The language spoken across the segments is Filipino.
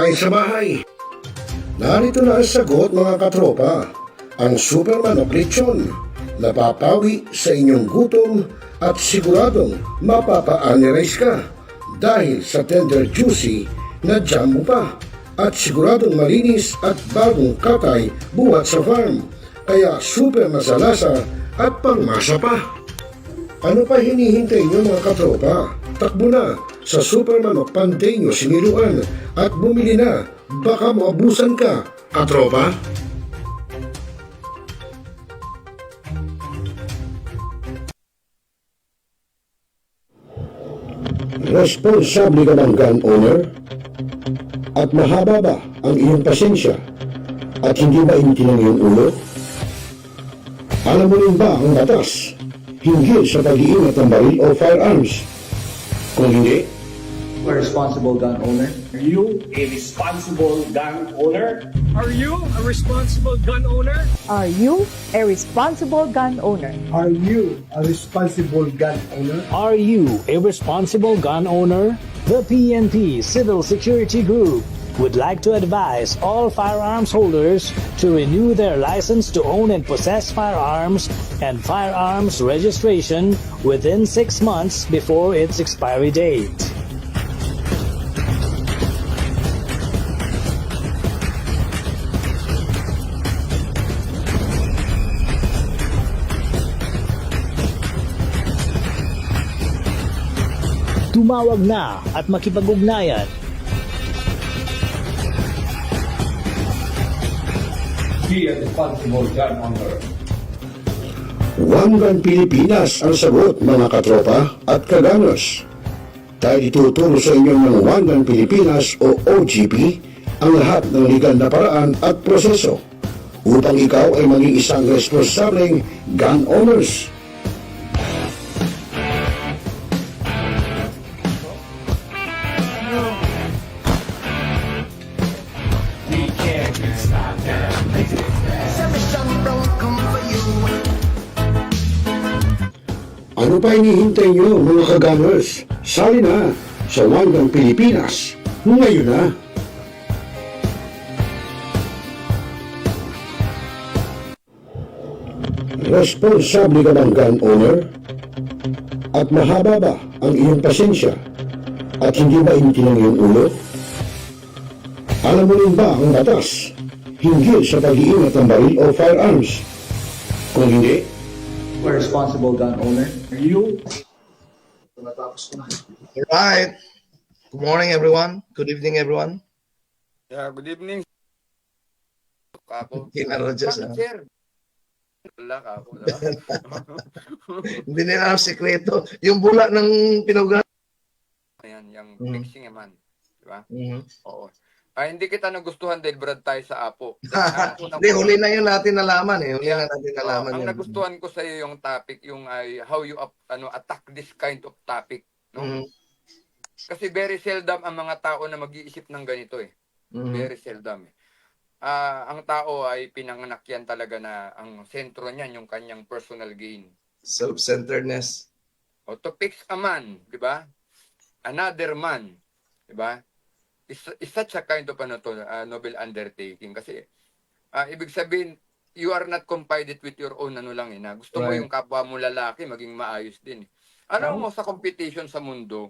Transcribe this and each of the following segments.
tayo sa bahay. Narito na ang sagot mga katropa. Ang Superman of Lechon. Napapawi sa inyong gutom at siguradong mapapa-analyze ka dahil sa tender juicy na jam mo pa at siguradong malinis at bagong katay buhat sa farm. Kaya super masalasa at pangmasa pa. Ano pa hinihintay nyo mga katropa? Takbo na sa Superman of Panteño Siniluan at bumili na. Baka maabusan ka, katropa. Responsable ka ng gun owner? At mahaba ba ang iyong pasensya? At hindi ba initin ang iyong ulo? Alam mo rin ba ang batas hinggil sa pag-iingat ng baril o firearms? Kung hindi, A responsible gun owner. Are you a responsible gun owner? Are you a responsible gun owner? Are you a responsible gun owner? Are you a responsible gun owner? Are you a responsible gun owner? The PNP Civil Security Group would like to advise all firearms holders to renew their license to own and possess firearms and firearms registration within 6 months before its expiry date. Tumawag na at makipag-ugnayan. Be a responsible gun owner. One Gun Pilipinas ang sagot mga katropa at kagangers. Dahil ituturo sa inyo ng One Gun Pilipinas o OGP ang lahat ng legal na paraan at proseso upang ikaw ay maging isang responsableng gun owners. Ano pa hinihintay nyo mga kagangers? Sali na sa One Gun Pilipinas ngayon na! Responsable ka ng gun owner? At mahaba ba ang iyong pasensya? At hindi ba initin ang iyong ulo? Alam mo rin ba ang batas hinggil sa pag-iingat ng baril o firearms? Kung hindi, A responsible gun owner. Are you? Alright. Good morning, everyone. Good evening, everyone. Yeah, good evening. Kako. Kinaro Diyos, Bakit, ah. sir? Wala kako. Diba? Hindi nila ang sekreto. Yung bula ng pinugan. Ayan, yung Mm. fixing naman. Diba? Mhm. Oo. Hindi kita nagustuhan dahil brad tayo sa Apo. Hindi, huli na yun natin nalaman eh. Huli na natin nalaman Ang yun. nagustuhan ko sa iyo yung topic, yung how you attack this kind of topic. No? Mhm. Kasi very seldom ang mga tao na mag-iisip ng ganito eh. Mhm. Very seldom eh. Ang tao ay pinanganak yan talaga na ang sentro niyan yung kanyang personal gain. Self-centeredness. O to fix a man, di ba? Another man, di ba? Is such a kind of noble undertaking kasi ibig sabihin you are not confided with your own lang na gusto mo Right. yung kapwa mo lalaki maging maayos din. Ano mo sa competition sa mundo,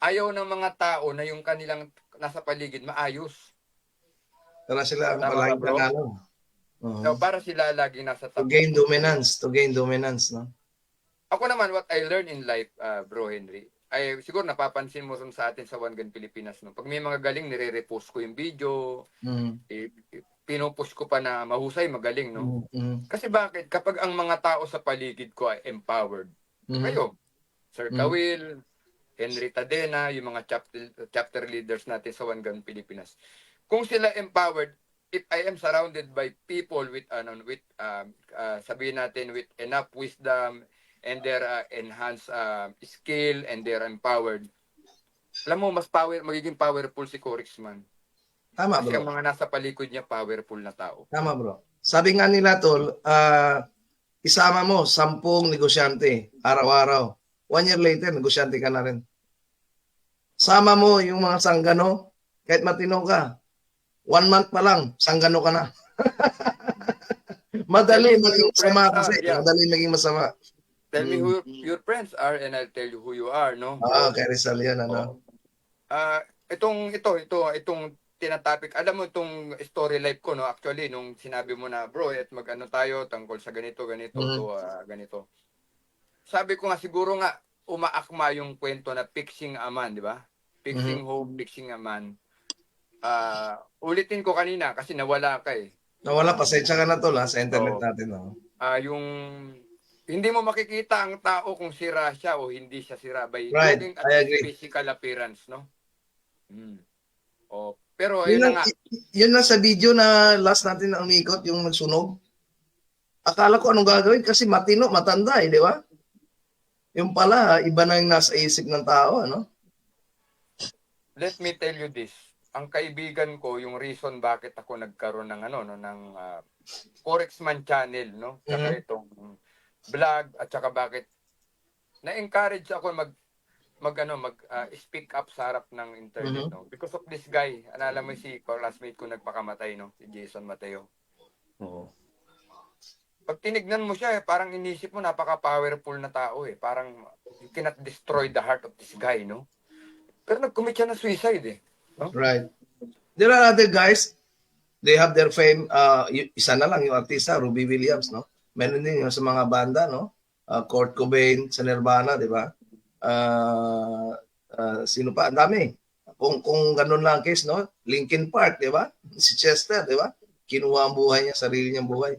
ayaw ng mga tao na yung kanilang nasa paligid maayos. Para sila ang Tama palaging ba, bro? panalo. Oo. So, para sila lagi nasa To top. gain dominance. To gain dominance, no? Ako naman, what I learned in life, Bro Henry, ay siguro napapansin mo sa atin sa One Gun Pilipinas. No? Pag may mga galing, nire-repost ko yung video, Mhm. pinupost ko pa na mahusay, magaling. No? Mhm. Kasi bakit? Kapag ang mga tao sa paligid ko ay empowered, Mhm. kayo, Sir Mm. Kawil, Henry Tadena, yung mga chapter leaders natin sa One Gun Pilipinas. Kung sila empowered, if I am surrounded by people with sabihin natin with enough wisdom and their enhanced skill and they're empowered, alam mo mas magiging powerful si Corixman. Tama, Kasi bro. ang mga nasa paligid niya powerful na tao. Tama, bro. Sabi nga nila, tol, isama mo 10 negosyante araw-araw. 1 year later, negosyante ka na rin. Sama mo yung mga sanggano, kahit matino ka, 1 month pa lang, sanggano ka na. Madali maging masama kasi. Yeah. Madali maging masama. Tell me who your friends are and I'll tell you who you are, no? Kay Rizal yan, ano. Itong tinatopic, alam mo itong story life ko, no? Actually, nung sinabi mo na, bro, at mag-ano tayo tungkol sa ganito, ganito. Sabi ko nga, siguro nga, umaakma yung kwento na fixing a man, di ba? Fixing home, fixing a man. Ulitin ko kanina kasi nawala ka eh. Nawala, pasensya ka na tol ha, sa internet Oo. natin. No? Yung hindi mo makikita ang tao kung sira siya o hindi siya sira by Right, looking at I his agree. physical appearance, no? Pero Yun, ayun na lang, nga. yun lang sa video na last natin na umikot, yung nagsunog. Akala ko anong gagawin kasi matino, matanda eh, di ba? Yung pala, iba na yung nasa isip ng tao, ano? Let me tell you this. Ang kaibigan ko, yung reason bakit ako nagkaroon ng Corexman channel, no? Saka itong vlog at saka bakit na-encourage ako speak up sa harap ng internet, no? Because of this guy, alala mo si classmate ko nagpakamatay, no? Si Jason Mateo. Oo. Pag tinignan mo siya, parang inisip mo napaka-powerful na tao eh. Parang you cannot destroy the heart of this guy, no? Pero nag-commit siya ng suicide eh. No? Right. There are other guys, they have their fame. Isa na lang yung artista, Ruby Williams, no? Meron din yung sa mga banda, no? Kurt Cobain sa Nirvana, di ba? Sino pa? Ang dami. Kung ganun lang ang case, no? Linkin Park, di ba? Si Chester, di ba? Kinuha ang buhay niya, sarili niyang buhay.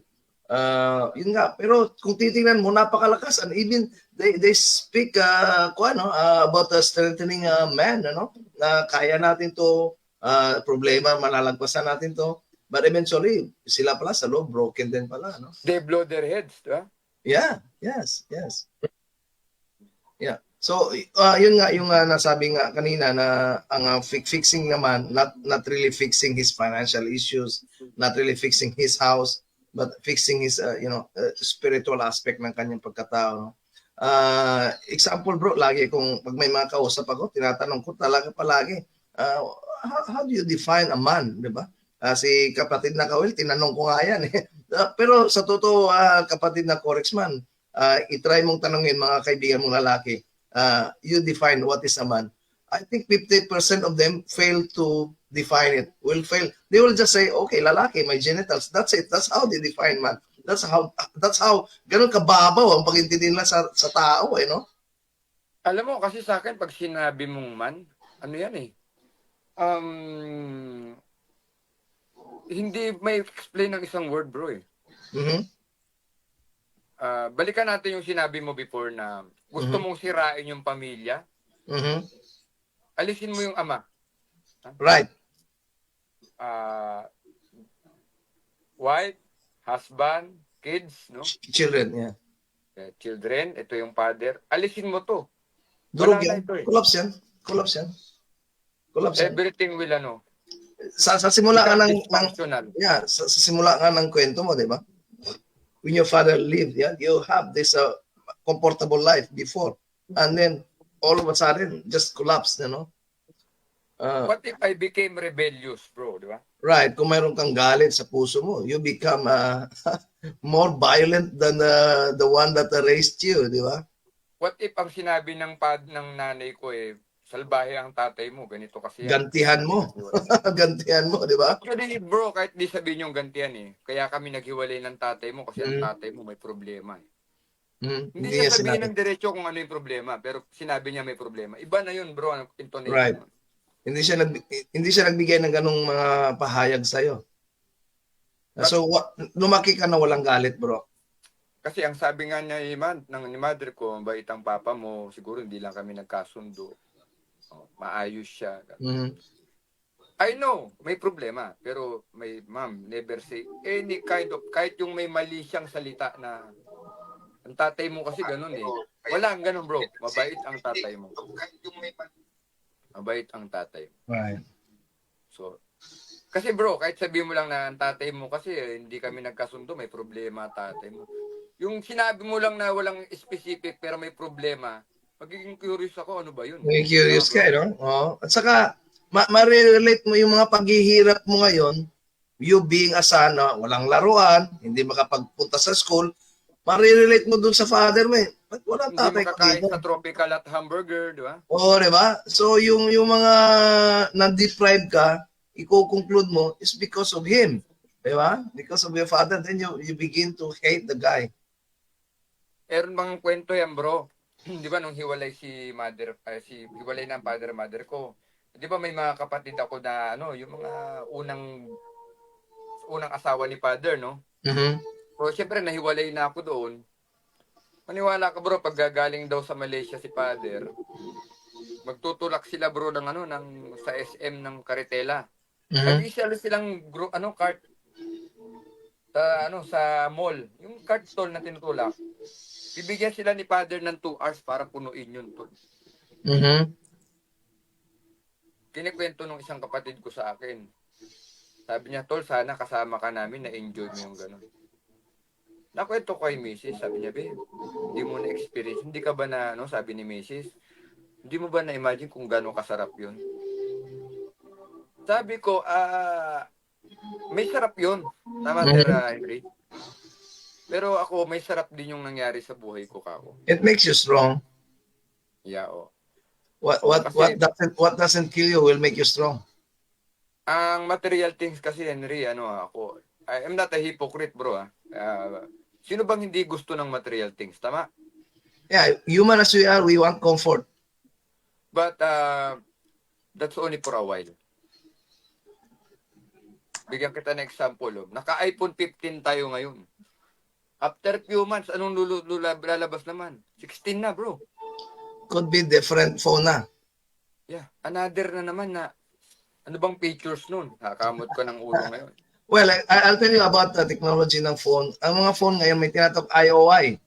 Yun nga. Pero kung titingnan mo, napakalakas. And even they speak about strengthening man, ano? Na kaya natin to, problema, malalagpasan natin to. But eventually, sila pala sa loob, broken din pala, no? They blow their heads, di ba? Yeah, yes. Yeah. So, yun nga yung nasabi nga kanina na ang fixing naman, not really fixing his financial issues, not really fixing his house, but fixing his spiritual aspect ng kanyang pagkatao. No? Example bro, lagi kung pag may mga kausap ako, tinatanong ko talaga palagi, how do you define a man, di ba? Si kapatid na Kawil, tinanong ko nga yan. Pero sa totoo, kapatid na Corexman, itry mong tanongin mga kaibigan mong lalaki, you define what is a man. I think 50% of them fail to define it. Will fail. They will just say, okay, lalaki, my genitals. That's it. That's how they define man. That's how ganun kababaw ang pag-intindi nila sa tao, eh, no? Alam mo, kasi sa akin, pag sinabi mong man, ano yan eh, hindi may explain ng isang word, bro eh. Balikan natin yung sinabi mo before na gusto mong sirain yung pamilya, alisin mo yung ama. Right. Wife, husband, kids, no? Children, yeah. Children, ito yung father. Alisin mo to. Durog Wala na yan. ito eh. Collapse yan. Everything will Sa simula nga ng dysfunctional. sa simula nga ng kwento mo, di ba? When your father lived, yeah, you have this comfortable life before. And then, all of a sudden, just collapsed, you know? What if I became rebellious, bro, di ba? Right. Kung mayroon kang galit sa puso mo, you become more violent than the one that raised you, di ba? What if ang sinabi ng nanay ko eh, salbahe ang tatay mo, ganito kasi yan. Gantihan mo. Gantihan mo, di ba? Actually, bro, kahit di sabihin yung gantihan eh. Kaya kami naghiwalay ng tatay mo kasi ang tatay mo may problema eh. Hindi siya sabihin ng diretso kung ano yung problema, pero sinabi niya may problema. Iba na yun, bro, ang intonation. Right. Hindi siya nagbigay ng ganung mga pahayag sa iyo. So lumaki ka na walang galit, bro. Kasi ang sabi nga niya ni mother ko, bait ang papa mo, siguro hindi lang kami nagkasundo. Maayos siya. I know, may problema, pero may ma'am, never say any kind of, kahit yung may mali siyang salita na ang tatay mo kasi ganun eh. Wala ang ganun, bro. Mabait ang tatay mo. Mabait ang tatay mo. Right. So, kasi bro, kahit sabihin mo lang na ang tatay mo kasi hindi kami nagkasundo, may problema tatay mo. Yung sinabi mo lang na walang specific pero may problema, magiging curious ako, ano ba yun? May curious ka, no? Oh. At saka, ma-relate mo yung mga paghihirap mo ngayon, you being a son na walang laruan, hindi makapagpunta sa school, ma-relate mo dun sa father mo eh. Ba't walang Hindi tatay ko makakain dito? sa tropical at hamburger, di ba? Oo, di ba? So, yung mga na-deprive ka, i-conclude mo is because of him. Di ba? Because of your father, then you begin to hate the guy. Meron bang kwento yan, bro? Di ba nung hiwalay hiwalay na ang father mother ko. Di ba may mga kapatid ako na yung mga unang asawa ni father, no? Mhm. So syempre nahiwalay na ako doon. Maniwala ka, bro, pag gagaling daw sa Malaysia si father, magtutulak sila, bro, ng sa SM ng Caritela. Mhm. Silang cart sa mall, yung cart stall na tinutulak. Bibigyan sila ni father ng 2 hours para punuin yun, tol. Mhm. Kinikwento nung isang kapatid ko sa akin. Sabi niya, tol, sana kasama ka namin, na-enjoy mo yung gano'n. Nakwento ko kay Mrs. Sabi niya, babe, hindi mo na-experience. Hindi ka ba sabi ni Mrs., hindi mo ba na-imagine kung gano'ng kasarap yun? Sabi ko, may sarap yun. Tama, Sir Henry. Pero ako, may sarap din yung nangyari sa buhay ko, kako. It makes you strong. Yeah, oh. What doesn't kill you will make you strong. Ang material things kasi, Henry, ako, I am not a hypocrite, bro. Sino bang hindi gusto ng material things? Tama? Yeah, human as we are, we want comfort. But that's only for a while. Bigyan kita ng example. Naka-iPhone 15 tayo ngayon. After few months, anong lalabas naman? 16 na, bro. Could be different phone na. Yeah. Another na naman na ano bang features nun? Nakakamot ko ng ulo ngayon. Well, I'll tell you about the technology ng phone. Ang mga phone ngayon may tinatawag IOI.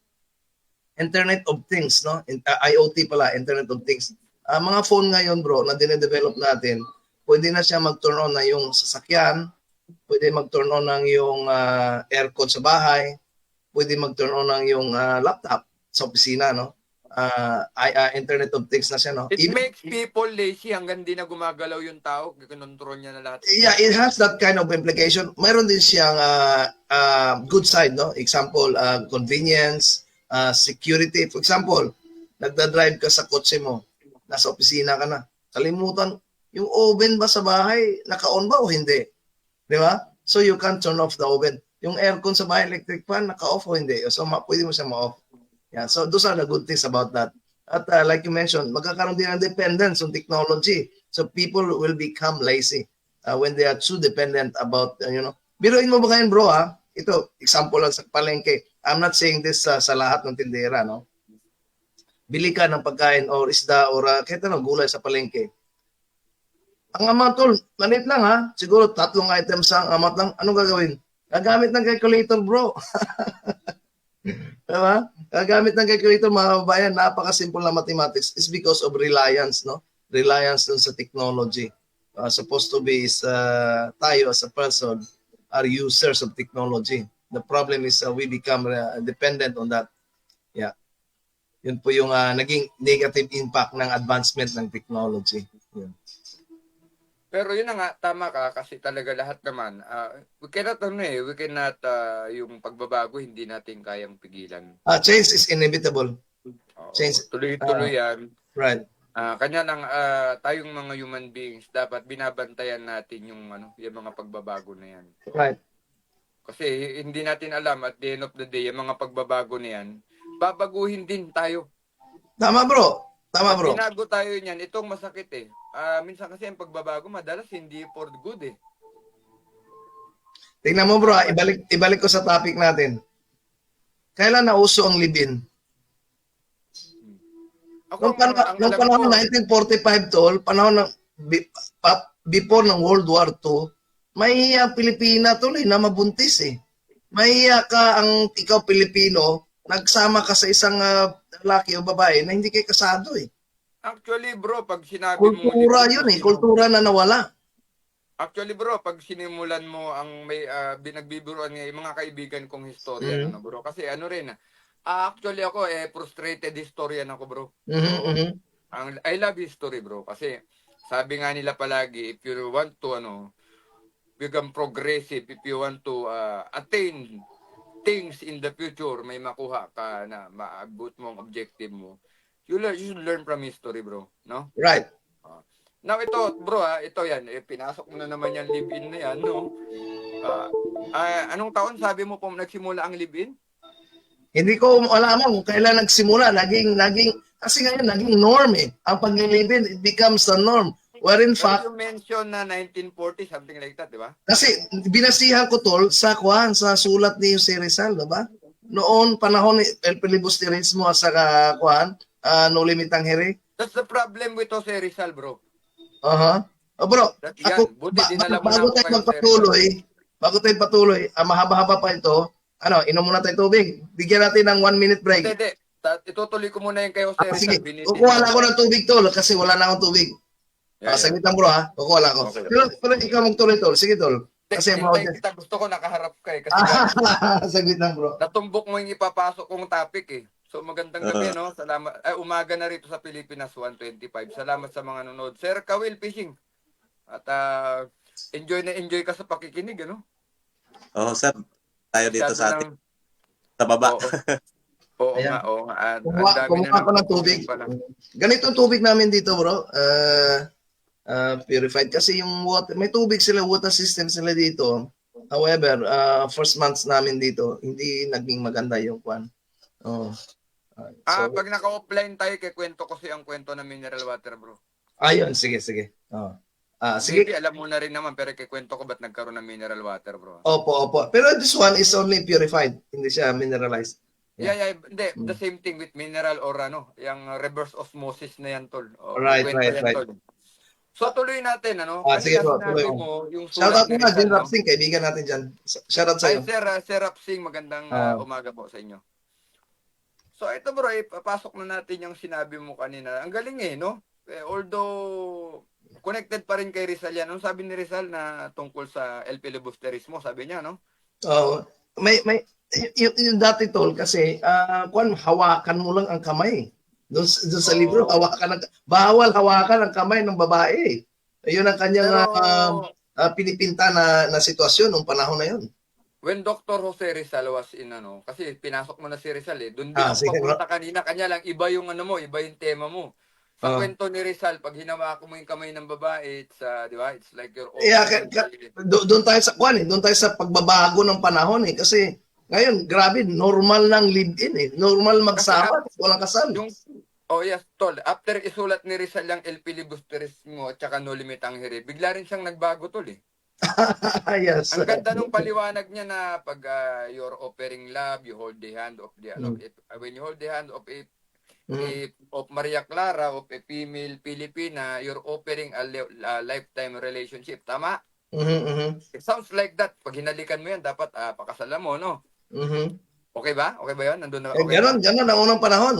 Internet of Things, no? IoT pala, Internet of Things. Ang mga phone ngayon, bro, na dinedevelop natin, pwede na siya mag-turn on na yung sasakyan, pwede mag-turn on ng yung aircon sa bahay, pwede mag-turn on ng yung laptop sa opisina, no? Internet of Things na siya, no? It makes people lazy hanggang di na gumagalaw yung tao. Kinontrol niya na lahat. Yeah, it has that kind of implication. Mayroon din siyang good side, no? Example, convenience, security. For example, nagda-drive ka sa kotse mo, nasa opisina ka na, kalimutan, yung oven ba sa bahay, naka-on ba o hindi? Di ba? So you can turn off the oven. Yung aircon sa bahay, electric fan, naka-off o hindi? So pwede mo siya ma-off. Yeah, so those are the good things about that. At like you mentioned, magkakaroon din ng dependence on technology. So people will become lazy when they are too dependent about, Biruin mo ba ngayon, bro, ha? Ito, example lang sa palengke. I'm not saying this sa lahat ng tindera, no? Bili ka ng pagkain or isda or kahit gulay sa palengke. Ang amount, tol, manit lang, ha? Siguro 3 items ang amount lang. Anong gagawin? Gagamit ng calculator, bro. Diba? Gagamit ng calculator, mga kababayan, napakasimple na mathematics. It's because of reliance, no? Reliance dun sa technology. Supposed to be is tayo as a person are users of technology. The problem is we become dependent on that. Yeah. Yun po yung naging negative impact ng advancement ng technology. Yun. Pero yun na nga, tama ka kasi talaga lahat naman. We cannot, yung pagbabago, hindi natin kayang pigilan. Change is inevitable. Change. Tuloy-tuloy yan. Right. Kanya lang, tayong mga human beings, dapat binabantayan natin yung mga pagbabago na yan. Right. Kasi hindi natin alam at the end of the day, yung mga pagbabago na yan, babaguhin din tayo. Tama, bro. Tama, bro. Binago tayo niyan, itong masakit eh. Minsan kasi ang pagbabago, madalas hindi for good eh. Tingnan mo, bro, ibalik ko sa topic natin. Kailan nauso ang live-in? Nung panahon 1945, tol, panahon ng before ng World War II, mahihiya Pilipina, tol, na mabuntis eh. Mahihiya ka ang ikaw Pilipino, nagsama ka sa isang lalaki o babae na hindi kayo kasado eh. Actually, bro, pag sinabi kultura yun eh. Kultura na nawala. Actually, bro, pag sinimulan mo ang may binagbibiruan ng mga kaibigan kong historian, bro. Kasi rin, actually ako, frustrated historian ako, bro. So, I love history, bro. Kasi sabi nga nila palagi, if you want to become progressive, if you want to attain things in the future, may makuha ka na maabot mo ang objective mo, you should learn from history, bro, no? Right. Now ito, bro, ito yan, pinasok mo na naman yung live-in na yan, no? Anong taon sabi mo po nagsimula ang live-in? Hindi ko alam kung kailan nagsimula. Kasi ngayon, naging norm eh. Ang pag-live-in, it becomes the norm. Where in fact, You mentioned na 1940, something like that, di ba? kasi binasihan ko tol sa sulat ni Jose Rizal, diba? Noon, panahon ni El Filibusterismo at saka No Limitang Here. That's the problem with Jose Rizal, bro. Oh, bro, Yan, buti dinala mo na bago ako tayo kay Jose magpatuloy, mahaba-haba pa ito, inom muna tayo tubig. Bigyan natin ng 1 minute break. Hindi. Itutuloy ko muna yung kay Jose Rizal. Sige, Binitin kukuha lang mo. ako ng tubig tol kasi wala na akong tubig. Yeah, Saglit lang bro kukuha lang ako. Okay. Pero ikaw magtuloy tol. Sige tol. Kasi Hintayin kita, gusto ko nakaharap ka eh. Kasi saglit lang bro. natumbok mo yung ipapasok kong topic eh. So magandang gabi, no? Salamat. Umaga na rito sa Pilipinas, 1:25. Salamat sa mga nanonood. Sir Kawil Fishing. At enjoy ka sa pakikinig, ano? Oo, sir. Tayo dito Masyado sa atin. ng- Sa baba. Oo Ayan. nga, oo nga. Kumuha ko ng tubig. Ganito ang tubig namin dito bro. Purified kasi yung water, may tubig sila, water system sila dito. However, first months namin dito, hindi naging maganda yung kwan. Pag naka-offline tayo, kikwento ko ang kwento ng mineral water, bro. Ayun, sige. Sige. Maybe alam mo na rin naman, pero kikwento ko ba't nagkaroon ng mineral water, bro. Opo. Pero this one is only purified. Hindi siya mineralized. Yeah. Hindi, the same thing with mineral or yung reverse osmosis na yan, tol. Right. Kwento yan, tol. So, tuloy natin, Sige, Kanina bro, sinabi tuloy. mo, yung Shoutout sulat ni muna, Rizal, Jin no? Rapsing, kaibigan natin dyan. Shoutout Ay, sa'yo. Sir Rapsing, magandang umaga po sa inyo. So, ito bro, papasok na natin yung sinabi mo kanina. Ang galing no? Although, connected pa rin kay Rizal yan. Anong sabi ni Rizal na tungkol sa El Filibusterismo? Sabi niya, no? May yung dati tol kasi hawakan mo lang ang kamay. Doon sa libro, bawal hawakan ang kamay ng babae. Ayun ang kanyang pinipinta na sitwasyon nung panahon na yun. When Dr. Jose Rizal was in kasi pinasok mo na si Rizal doon din ako sige, papunta kanina, kanya lang iba yung iba yung tema mo. Sa kwento ni Rizal, pag hinawakan mo yung kamay ng babae, it's di ba? It's like your own. Doon tayo sa doon tayo sa pagbabago ng panahon kasi ngayon, grabe, normal lang live-in Normal magsama, walang kasal. Yes, tol. After isulat ni Rizal yung El Filibusterismo at saka No Limitang Here, bigla rin siyang nagbago, tol Yes. Ang ganda nung paliwanag niya na pag you're offering love, you hold the hand of the when you hold the hand of of Maria Clara, of a female Filipina, you're offering a lifetime relationship. Tama? It sounds like that. Pag hinalikan mo yan, dapat pakasalan mo, no? Okay ba? Okay ba yan? Nandun na, okay Ganon ang unang panahon,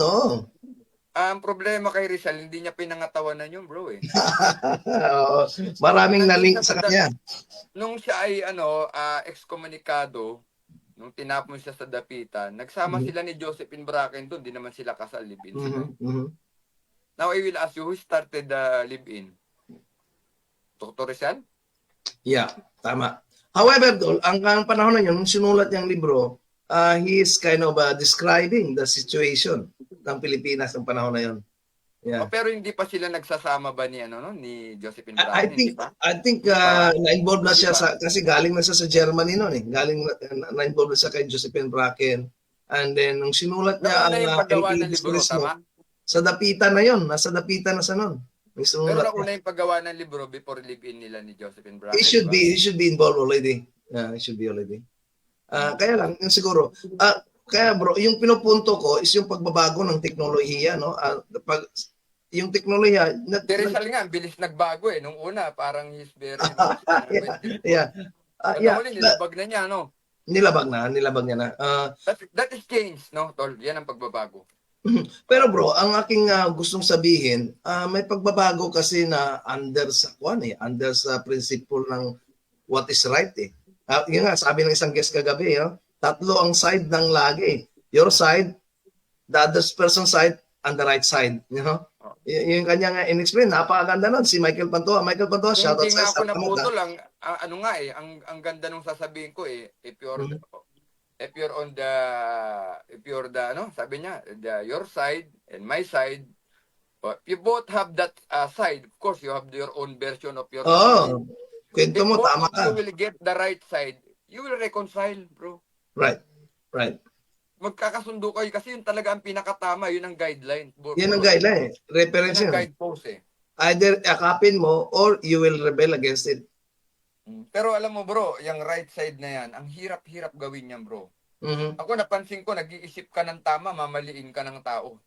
Ang problema kay Rizal, hindi niya pinangatawanan yun, bro, Maraming nalink sa kanya. Nung siya ay excommunicado, nung tinapon siya sa dapitan, nagsama sila ni Josephine Bracken doon, di naman sila kasal, live-in sila. Now I will ask you, who started the live-in? Dr. Rizal? Yeah, tama. However, Dol, ang panahon na yun, nung sinulat niyang libro, he is kind of describing the situation ng Pilipinas ng panahon na yun. Yeah. Pero hindi pa sila nagsasama ba ni ni Josephine Bracken? I think na-involved na siya kasi galing na siya sa Germany noon Galing na-involved na siya kay Josephine Bracken. And then nung sinulat niya ang paggawa ng libro, tama? Sa dapitan na yon, nasa dapitan na sa noon. Pero nauna yung paggawa ng libro before live-in nila ni Josephine Bracken. He should be involved already. Yeah, he should be already. Kaya lang siguro kaya bro, yung pinupunto ko is yung pagbabago ng teknolohiya, yung teknolohiya Si Rizal nga, bilis nagbago nung una, parang he's very yeah. Nilabag na niya, no? Nilabag niya na. That is change, no, tol? Yan ang pagbabago. Pero bro, ang aking gustong sabihin, may pagbabago kasi na under sa principle ng what is right Yun nga, sabi ng isang guest kagabi, tatlo ang side ng lagi. Your side, the other person's side, and the right side. Yung kanya nga in-explain, napakaganda nun, si Michael Pantoja. Michael Pantoja, Kung shoutout hindi sa nga ako salamat, naputol, ano nga eh, ang ganda nung sasabihin ko eh, if you're on the, if you're the, ano, sabi niya, your side and my side, you both have that side. Of course, you have your own version of your story. Oo, kwento If mo, both tama of you ka. will get the right side, you will reconcile, bro. Right, right. Magkakasundo kayo kasi yun talaga ang pinakatama, yun ang guideline. Yan ang guideline, reference Yun ang yun. guidepost eh. Either akapin mo or you will rebel against it. Pero alam mo bro, yung right side na yan, ang hirap-hirap gawin yan bro. Mhm. Ako napansin ko, nag-iisip ka ng tama, mamaliin ka ng tao.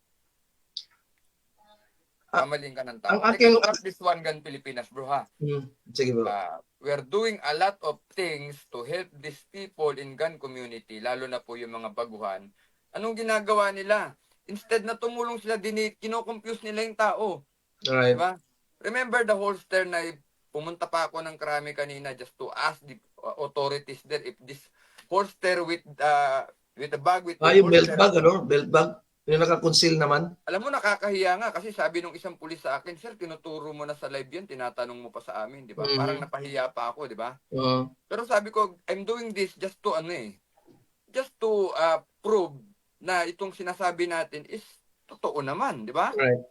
Mamaliin ka ng tao. ang aking- Look at this one gun Pilipinas bro ha. Sige bro. We're doing a lot of things to help these people in gun community, lalo na po yung mga baguhan. Anong ginagawa nila? Instead na tumulong sila, kino-confuse nila yung tao. Right. Diba? Remember the holster na pumunta pa ako ng Krami kanina just to ask the authorities there if this holster with the bag with the Yung belt holster, bag, ano? Belt bag. Yung naka-conceal naman. alam mo, nakakahiya nga kasi sabi nung isang pulis sa akin, sir, tinuturo mo na sa live yan, tinatanong mo pa sa amin, di ba? Parang napahiya pa ako, di ba? Pero sabi ko, I'm doing this just to just to prove na itong sinasabi natin is totoo naman, di ba? Right.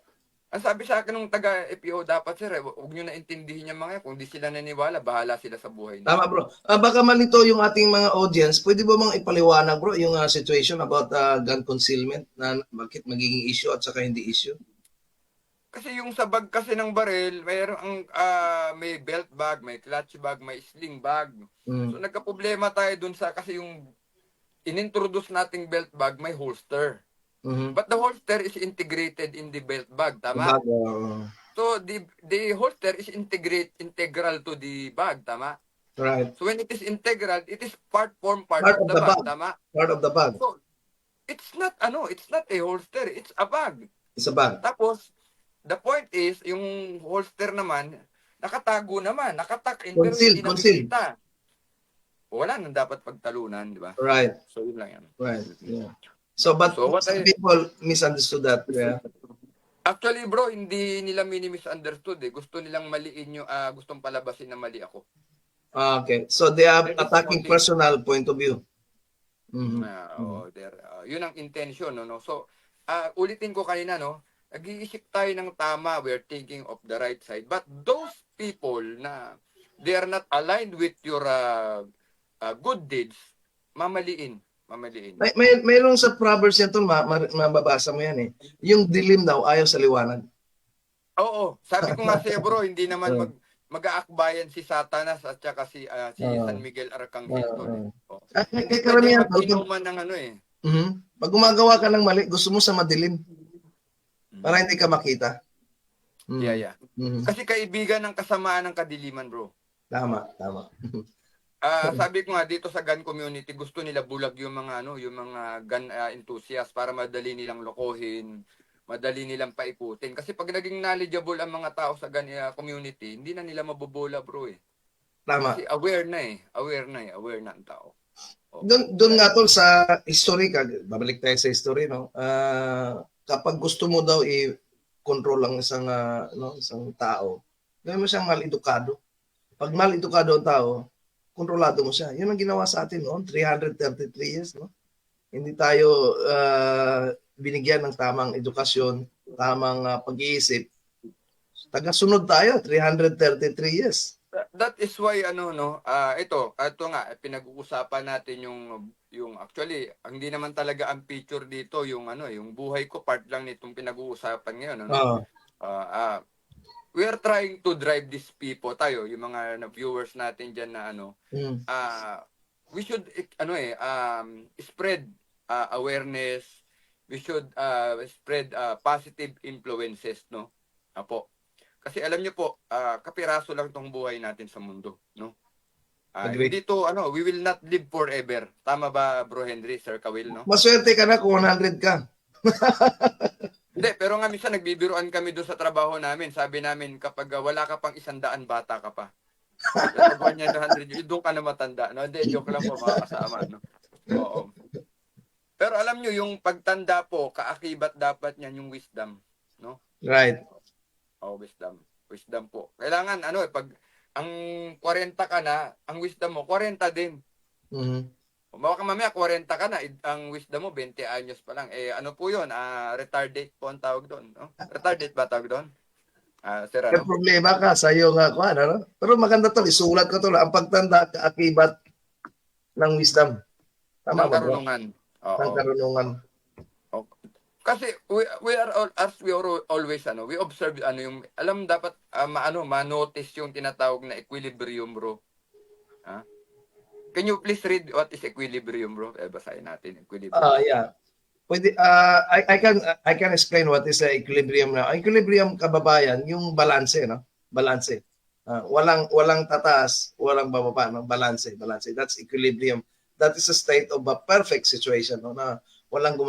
Ang sabi sa akin ng taga-FPO, dapat sir, huwag nyo na intindihin yung mga yan. Kung di sila naniwala, bahala sila sa buhay nila. Tama bro. Baka malito yung ating mga audience. Pwede ba mang ipaliwanag bro yung situation about gun concealment na bakit magiging issue at saka hindi issue? Kasi yung sa bag kasi ng baril, may belt bag, may clutch bag, may sling bag. So nagka-problema tayo dun sa kasi yung inintroduce nating belt bag may holster. But the holster is integrated in the belt bag, tama? So the holster is integral to the bag, tama? Right. So when it is integral, it is part of the bag, tama? Part of the bag. So it's not a holster, it's a bag. It's a bag. Tapos the point is yung holster naman nakatago naman, nakatak pero hindi nakikita. Wala nang dapat pagtalunan, di ba? Right. So yun lang yan. Right. Yeah. So but So, some people misunderstood that. Yeah. Actually bro, hindi nila misunderstood eh. Gusto nilang maliin yung gustong palabasin na mali ako. Okay. So they are attacking personal point of view. Yun ang intention no. So ulitin ko kanina no, nag-iisip tayo ng tama, we're thinking of the right side. But those people na they are not aligned with your good deeds, mamaliin. Mayroong sa Proverbs yan to, mababasa mo yan eh. Yung dilim daw ayaw sa liwanag. Oo, sabi ko nga sa'yo bro, hindi naman mag-aakbayan si Satanas at saka si San Miguel Arcangel. Karamihan mag-inuman ng pag gumagawa ka ng mali, gusto mo sa madilim. Para hindi ka makita. Yeah. Kasi kaibigan ng kasamaan ng kadiliman bro. Tama. Sabi ko nga dito sa gun community, gusto nila bulag yung mga yung mga gun enthusiasts para madali nilang lokohin, madali nilang paikutin. Kasi pag naging knowledgeable ang mga tao sa gun community, hindi na nila mabobola, bro eh. Tama. Kasi aware na ang tao. Doon nga tol sa history, babalik tayo sa history, no? Kapag gusto mo daw i-control ang isang tao, gawin mo siyang mal-edukado. Pag mal-edukado ang tao, kontrolado mo siya. Yun ang ginawa sa atin noon, 333 years, no? Hindi tayo binigyan ng tamang edukasyon, tamang pag-iisip. Taga-sunod tayo, 333 years. That is why ito nga pinag-uusapan natin yung actually hindi naman talaga ang picture dito yung yung buhay ko, part lang nitong pinag-uusapan ngayon we are trying to drive these people tayo, yung mga viewers natin diyan na we should spread awareness, we should spread positive influences, no? Apo. Kasi alam niyo po, kapiraso lang tong buhay natin sa mundo, no? Dito we will not live forever. Tama ba, Bro Henry, Sir Kawil, no? Maswerte ka na kung 100 ka. Hindi, pero nga minsan nagbibiruan kami doon sa trabaho namin. Sabi namin, kapag wala ka pang 100, bata ka pa. Kapag niya 100, doon ka na matanda. No? Hindi, joke lang po mga kasama. No? Oo. Pero alam nyo, yung pagtanda po, kaakibat dapat niyan yung wisdom. No? Right. Wisdom. Wisdom po. Kailangan, pag ang 40 ka na, ang wisdom mo, 40 din. Mhm. Baka mamaya 40 ka na, ang wisdom mo 20 anyos pa lang. Ano po yun? Retardate po ang tawag doon. No? Retardate ba tawag doon? Sir, May problema ka sa iyo nga kuan, ano? Pero maganda to, isulat ko to, ang pagtanda kaakibat ng wisdom. Tama ng ba, bro? karunungan. Ng karunungan. Kasi we are all, as we are always we observe yung alam dapat ma-notice yung tinatawag na equilibrium, bro. Can you please read what is equilibrium, bro? Basahin natin equilibrium. Yeah. Pwede I can explain what is equilibrium now. Equilibrium, kababayan, yung balanse, no? Balanse. Walang tataas, walang bababa, no? Balanse. That's equilibrium. That is a state of a perfect situation, no? Na walang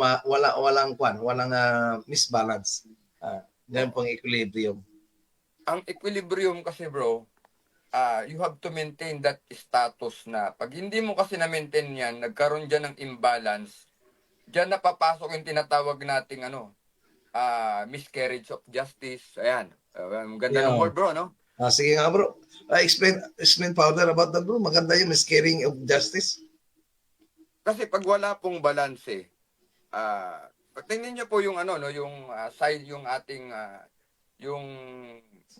misbalance. Yan pong equilibrium. Ang equilibrium kasi, bro, you have to maintain that status na pag hindi mo kasi na-maintain yan, nagkaroon dyan ng imbalance, dyan napapasok yung tinatawag nating miscarriage of justice. Ayan. Ganda ng word, bro, no? Sige nga, bro. Explain further about that, bro. Maganda yung miscarrying of justice. Kasi pag wala pong balanse, tingnan niyo po yung yung side, yung ating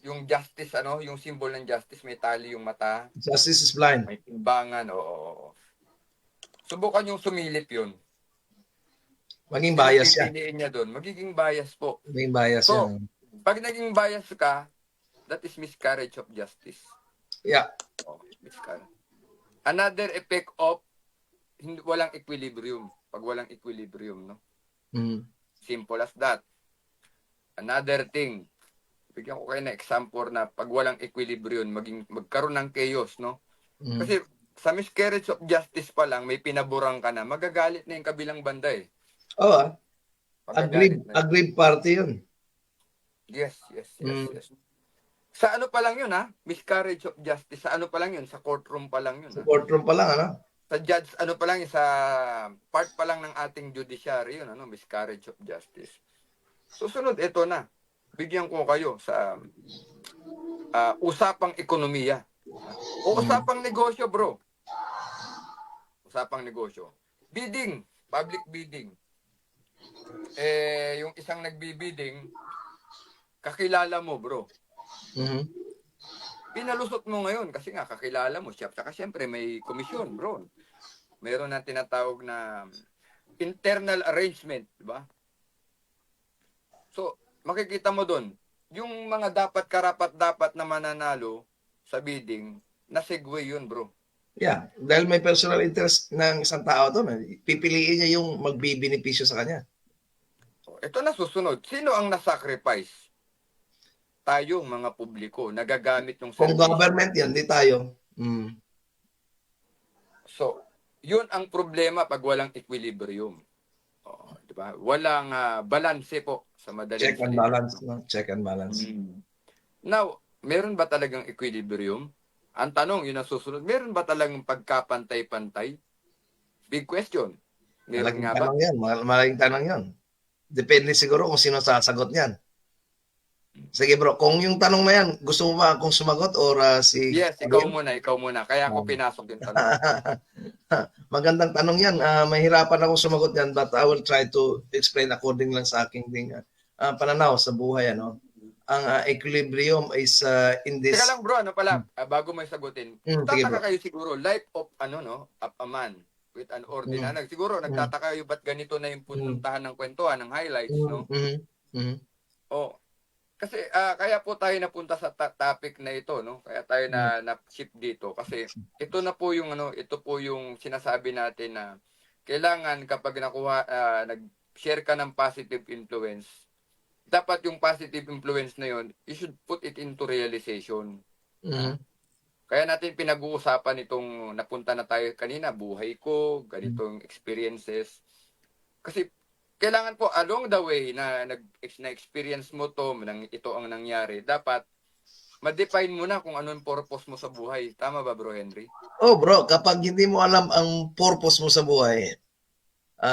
yung justice, yung symbol ng justice, may tali yung mata. Justice is blind. May timbangan, oo. Subukan yung sumilip yun. Maging bias yan. Pipiliin niya doon. Magiging bias po. Maging bias So, yan. pag naging bias ka, that is miscarriage of justice. Yeah. Miscarriage. Another effect of walang equilibrium. Pag walang equilibrium, no? Mm. Simple as that. Another thing, bigyan ko kayo na example na pag walang equilibrium, magkaroon ng chaos, no? Mm. Kasi sa miscarriage of justice pa lang, may pinaburang ka na, magagalit na yung kabilang banda eh. Oo. Magagalit na. Agreed party yun. Yes. Sa ano pa lang yun, miscarriage of justice, sa ano pa lang yun, sa courtroom pa lang yun. Sa courtroom pa lang, ano? Sa judge, ano pa lang, sa part pa lang ng ating judiciary yun, miscarriage of justice. Susunod, ito na. Bigyan ko kayo sa usapang ekonomiya. O usapang negosyo, bro. Usapang negosyo. Bidding, public bidding. Yung isang nagbibidding, kakilala mo, bro. Mm-hmm. Pinalusot mo ngayon kasi nga kakilala mo siya. Saka syempre may komisyon, bro. Meron na tinatawag na internal arrangement, di ba? So, makikita mo doon, yung mga dapat na mananalo sa bidding, na-segue yun, bro. Yeah, dahil may personal interest ng isang tao doon, pipiliin niya yung magbibenepisyo sa kanya. Ito na susunod. Sino ang nasacrifice? Tayong mga publiko, nagagamit yung Kung service. government yan, di tayo. Mm. So, yun ang problema pag walang equilibrium. Di ba? Walang balanse po sa madaling Check and salita. balance. No? Check and balance. Now, meron ba talagang equilibrium? Ang tanong, yun ang susunod, meron ba talagang pagkapantay-pantay? Big question. Meron Malaking nga ba? tanong yan. Malaking tanong yan. Depende siguro kung sino sasagot niyan. Sige bro, kung yung tanong na yan, gusto mo ba akong sumagot or si... Yes, ikaw muna. Kaya ako pinasok yung tanong. Magandang tanong yan. Mahirapan akong sumagot yan but I will try to explain according lang sa aking pananaw sa buhay. Ang equilibrium is in this... Teka lang bro, bago may sagutin. Sige, Tataka bro. kayo siguro, life of a man with an ordinary. Siguro, nagtataka kayo ba't ganito na yung puntahan ng kwentuhan, ng highlights, no? Oh. Kasi kaya po tayo napunta sa topic na ito, no? Kaya tayo na-shift dito kasi ito na po yung ito po yung sinasabi natin na kailangan kapag nag-share ka ng positive influence, dapat yung positive influence na yun, you should put it into realization. Kaya natin pinag-uusapan itong napunta na tayo kanina, buhay ko, ganitong experiences. Kasi kailangan po along the way na na-experience mo to, ito ang nangyari, dapat ma-define mo na kung ano yung purpose mo sa buhay. Tama ba, Bro Henry? Oh bro, kapag hindi mo alam ang purpose mo sa buhay,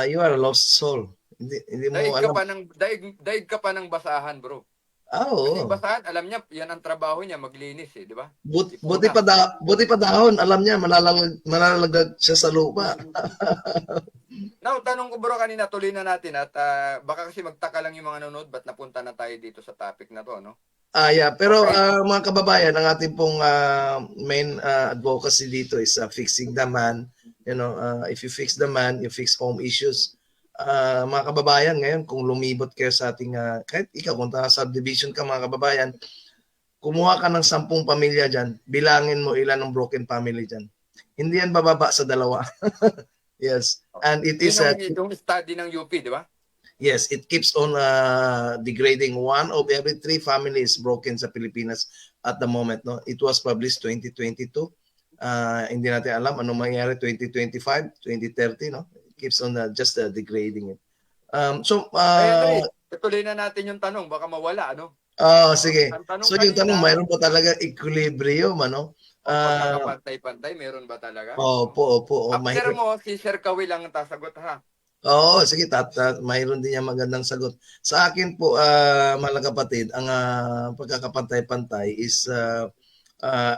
you are a lost soul. Hindi mo alam. Daig ka pa ng basahan, bro. Kasi Oo. basahan, alam niya, yan ang trabaho niya, maglinis eh, di ba? Buti pa dahon, alam niya, malalagag siya sa lupa. Now, tanong ko bro kanina, tuloy na natin at baka kasi magtaka lang yung mga nanonood, ba't napunta na tayo dito sa topic na to, no? Yeah. Pero Okay. mga kababayan, ang ating pong main advocacy dito is fixing the man. You know, if you fix the man, you fix home issues. Mga kababayan, ngayon, kung lumibot kayo sa ating, kahit ikaw, kung subdivision ka mga kababayan, kumuha ka ng 10 pamilya dyan, bilangin mo ilan ng broken family dyan. Hindi yan bababa sa 2. Yes. And it is Yung study ng UP, di ba? yes, it keeps on degrading. 1 of every 3 families broken sa Pilipinas at the moment. No, it was published 2022. Hindi natin alam anong mangyayari 2025, 2030. No, it keeps on just degrading it. Henry, tuloy na natin yung tanong, baka mawala, ano? Sige. Ang tanong So yung kanina, tanong, mayroon po talaga equilibrium, ano? pagkakapantay-pantay, meron ba talaga? Opo. After mo, si Sir Kawil ang tasagot, ha? Oo, sige, mayroon din niya magandang sagot. Sa akin po, mga kapatid, ang pagkakapantay-pantay is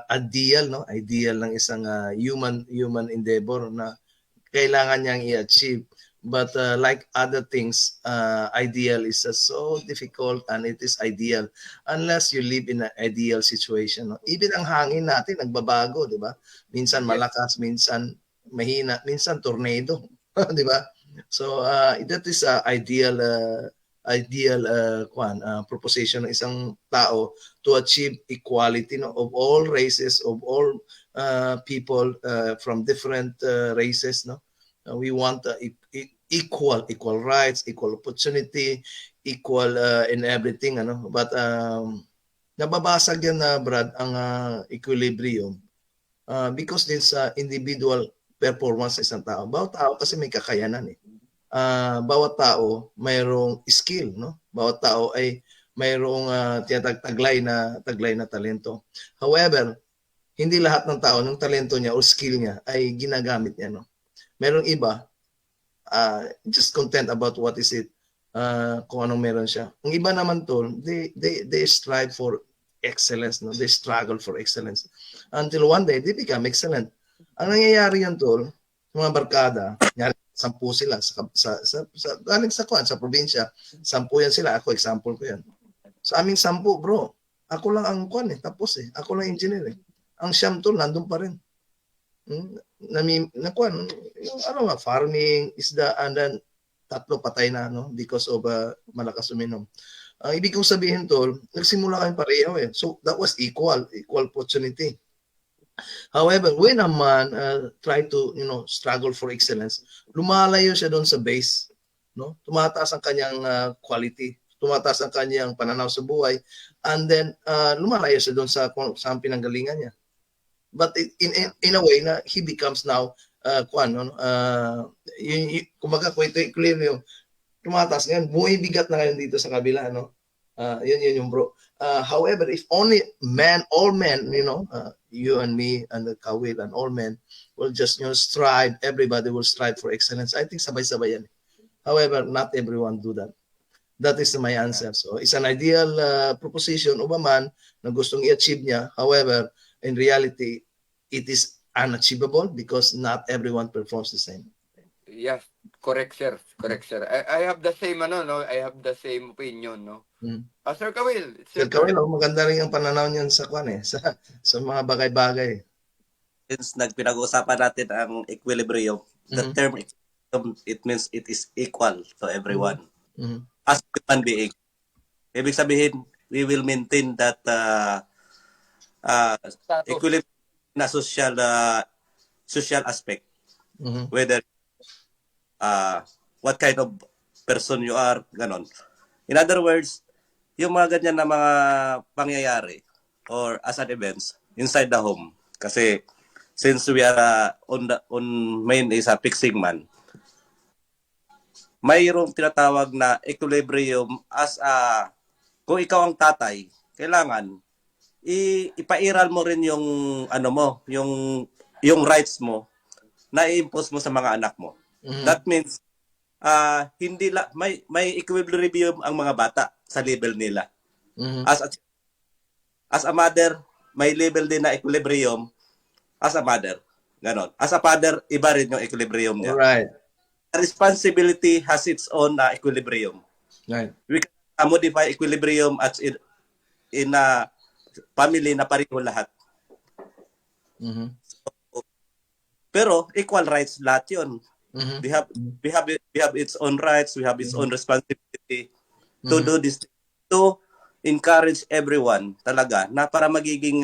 ideal, no? Ideal ng isang human endeavor na kailangan niyang i-achieve. But like other things, ideal is so difficult and it is ideal unless you live in an ideal situation. No? Even ang hangin natin nagbabago, di ba? Minsan malakas, minsan mahina, minsan tornado, di ba? So that is ideal proposition ng isang tao to achieve equality, no, of all races, of all people from different races, no. We want equal rights, equal opportunity, equal in everything, ano. But nababasag yan na Brad ang equilibrium because din sa individual performance sa isang tao. Bawat tao kasi may kakayanan eh. Bawat tao mayroong skill, no? Bawat tao ay mayroong taglay na talento. However, hindi lahat ng tao ng talento niya o skill niya ay ginagamit niya, no? Merong iba just content about what is it, kung anong meron siya. Ang iba naman tol, they strive for excellence, no? They struggle for excellence until one day they become excellent. Ang nangyayari yan tol, mga barkada, 10 sila galing sa probinsya, 10 yan sila, ako example ko yan. Sa aming 10 bro, ako lang ang tapos ako lang engineer Ang siyam tol nandun pa rin. Farming, isda, and then 3 patay na, no, because of malakas uminom. Ibig kong sabihin tol, nagsimula kami pareho So that was equal opportunity. However, when a man try to, struggle for excellence, lumalayo siya doon sa base, no? Tumataas ang kanyang quality, tumataas ang kanyang pananaw sa buhay, and then lumalayo siya doon sa pinanggalingan niya. But in a way na he becomes now kumbaga kwento clear yung tumataas ngayon, bumibigat na ngayon dito sa kabila, no? Yun yung bro. However, if only all men, you and me and the Kawil and all men will just strive, everybody will strive for excellence. I think sabay-sabay yan. However, not everyone do that. That is my answer. So it's an ideal proposition of a man na gustong i-achieve niya. However, in reality, it is unachievable because not everyone performs the same. Yes, correct sir. I have the same I have the same opinion, no. Sir Kawil, Sir Kawil, maganda rin ang pananaw niyan sa sa mga bagay-bagay. Since nagpinag-uusapan natin ang equilibrium, the term equilibrium, it means it is equal to everyone. As human being. Ibig sabihin, we will maintain that equilibrium na social aspect. Whether what kind of person you are, ganon. In other words, yung mga ganyan na mga pangyayari or as an events inside the home. Kasi since we are on main is a fixing man, mayroong tinatawag na equilibrium as kung ikaw ang tatay, kailangan ipairal mo rin yung yung rights mo na i-impose mo sa mga anak mo. That means may equilibrium ang mga bata sa level nila. Mhm. As a mother, may level din na equilibrium as a mother. Ganon. As a father, iba rin yung equilibrium niya. Right. Responsibility has its own equilibrium. Right. We can modify equilibrium at in a family na pareho lahat. Mhm. Pero equal rights lahat 'yon. Mhm. We have its own rights, we have its own responsibility to do this, to encourage everyone talaga na para magiging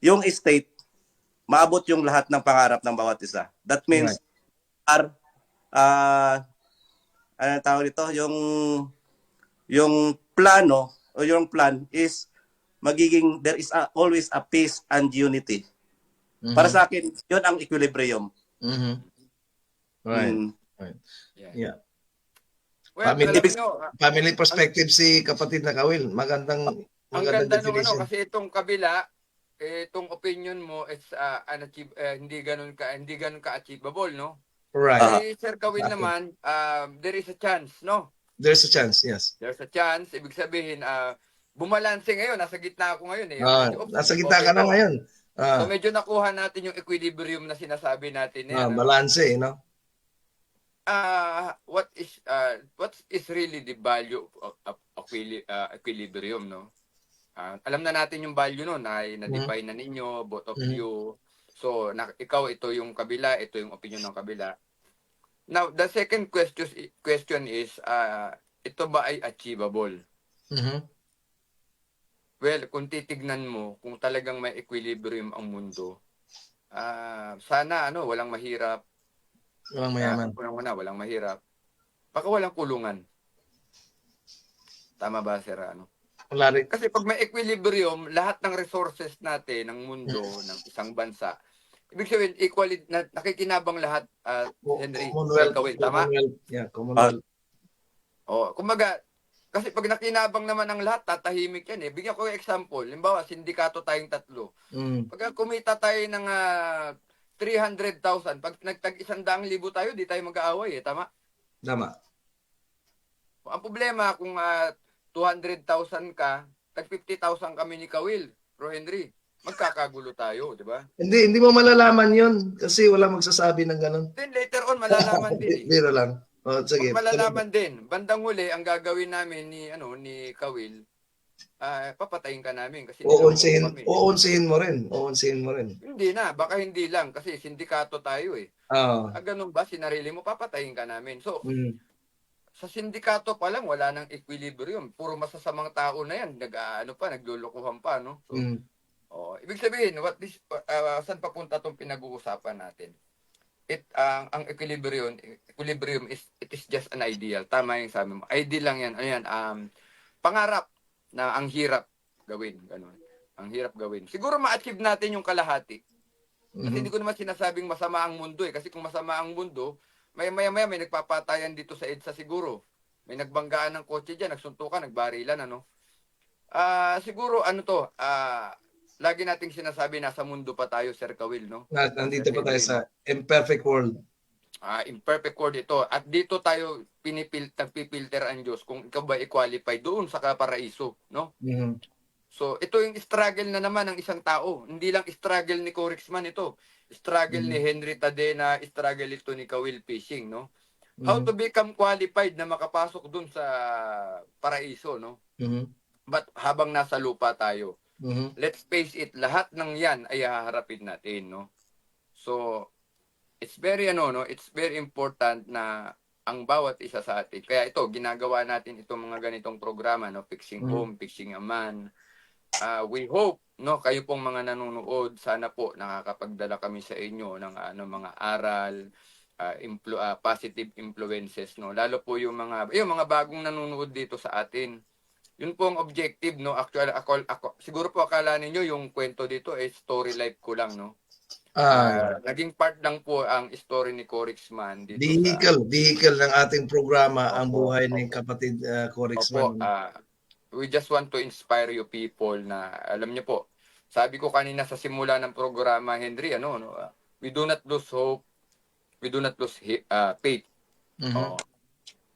yung state maabot yung lahat ng pangarap ng bawat isa. That means Right. ano tawag dito, yung plano o yung plan is magiging there is always a peace and unity. Para sa akin, yun ang equilibrium. Mhm. Right. Mm. Right. Yeah. Yeah. Well, Family, alam nyo, family perspective si kapatid na Kawil. Magandang ang ganda nung definition. kasi itong kabila, itong opinion mo is hindi ganun ka achievable, no? Right. Si Sir Kawil naman, there is a chance, no? There's a chance, yes. There's a chance, ibig sabihin, bumalanse ngayon, nasa gitna ako ngayon eh. Nasa gitna ka na ngayon. So medyo nakuha natin yung equilibrium na sinasabi natin eh. Balance, no? What is really the value of equilibrium, no? Alam na natin yung value no, na-define na ninyo, both of you. So, ikaw, ito yung kabila, ito yung opinion ng kabila. Now, the second question is, ito ba ay achievable? Well, kung titignan mo, kung talagang may equilibrium ang mundo, sana walang mahirap. Walang mayaman. Walang mahirap. Baka walang kulungan. Tama ba, Sir? Wala rin. Kasi pag may equilibrium, lahat ng resources natin ng mundo, ng isang bansa, ibig sabihin, equally, nakikinabang lahat, Henry, Kawil, tama? Yeah, Commonwealth. Kumbaga, kasi pag nakinabang naman ang lahat, tatahimik yan eh. Bigyan ko yung example. Limbawa, sindikato tayong tatlo. Pag kumita tayo ng 300,000, pag nagtag 100,000 tayo, di tayo mag-aaway eh. Tama? Tama. Ang problema, kung 200,000 ka, tag 50,000 kami ni Kawil, Bro Henry, magkakagulo tayo, di ba? Hindi mo malalaman yun kasi wala magsasabi ng ganun. Then later on, malalaman din eh. Biro lang. Sige. Malalaman din. Bandang huli, ang gagawin namin ni Kawil, papatayin ka namin kasi uunsihin mo rin. Hindi na, baka hindi lang kasi sindikato tayo eh. Ganun ba, sinarili mo, papatayin ka namin. So, sa sindikato pa lang, wala nang equilibrium. Puro masasamang tao na yan. Naglulukuhan pa, no? So, ibig sabihin, saan papunta itong pinag-uusapan natin? Ang equilibrium is, it is just an ideal. Tama yung sabi mo. Ideal lang yan. Ayan, pangarap na ang hirap gawin. Ganun. Ang hirap gawin. Siguro ma-achieve natin yung kalahati. Kasi hindi ko naman sinasabing masama ang mundo eh. Kasi kung masama ang mundo, maya may nagpapatayan dito sa EDSA siguro. May nagbanggaan ng kotse dyan, nagsuntukan, nagbarilan, siguro, lagi nating sinasabi, nasa mundo pa tayo, Sir Kawil, no? Nandito pa tayo sa imperfect world. Imperfect world ito. At dito tayo nagpipilter ang Diyos kung ikaw ba i-qualify doon sa kaparaiso, no? So, ito yung struggle na naman ng isang tao. Hindi lang struggle ni Corexman ito. Struggle ni Henry Tadena, struggle ito ni Kawil Fishing, no? How to become qualified na makapasok doon sa paraiso, no? But habang nasa lupa tayo, let's face it, lahat ng yan ay haharapin natin, no? So, it's very important na ang bawat isa sa atin. Kaya ito, ginagawa natin itong mga ganitong programa, no? Fixing Home, Fixing a Man. We hope, no, kayo pong mga nanonood, sana po nakakapagdala kami sa inyo ng mga aral, positive influences, no? Lalo po yung mga bagong nanonood dito sa atin. Yun po ang objective, no? Actually, ako siguro po akala ninyo yung kwento dito story life ko lang, no? Naging part lang po ang story ni Corexman dito. Vehicle ng ating programa, ang buhay ni kapatid Corexman. We just want to inspire you people na, alam niyo po, sabi ko kanina sa simula ng programa, Henry, we do not lose hope, we do not lose faith.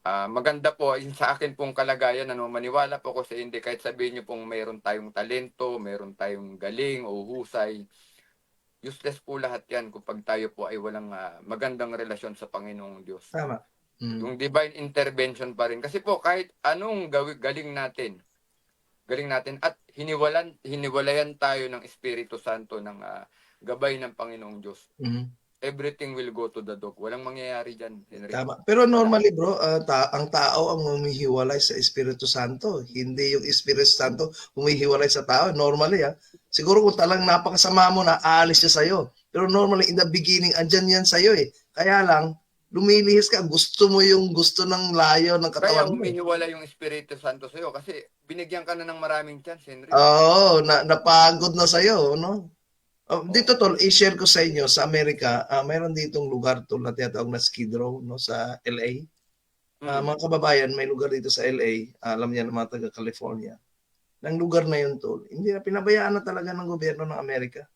maganda po yung sa akin pong kalagayan, ano, maniwala po ako sa hindi, kahit sabihin niyo pong mayroon tayong talento, mayroon tayong galing o husay, useless po lahat yan kapag tayo po ay walang magandang relasyon sa Panginoong Diyos. Tama. Yung divine intervention pa rin. Kasi po, kahit anong galing natin at hiniwalayan tayo ng Espiritu Santo ng gabay ng Panginoong Diyos. Everything will go to the dog. Walang mangyayari dyan, Henry. Tama. Pero normally bro, ang tao ang humihiwalay sa Espiritu Santo. Hindi yung Espiritu Santo humihiwalay sa tao. Normally siguro kung talang napakasama mo na, aalis siya sa'yo. Pero normally in the beginning, andyan yan sa'yo eh. Kaya lang, lumilihis ka. Gusto mo yung gusto ng layo ng Kaya katawan mo. humihiwala yung Espiritu Santo sa'yo kasi binigyan ka na ng maraming chance, Henry. Oo, napagod na sa'yo, no? Dito tol, i-share ko sa inyo sa Amerika, mayroon ditong lugar tol na tinatawag na Skid Row, no, sa LA. Mga kababayan, may lugar dito sa LA, alam niya ng mga taga California. Ng lugar na yun tol, hindi na pinabayaan na talaga ng gobyerno ng Amerika.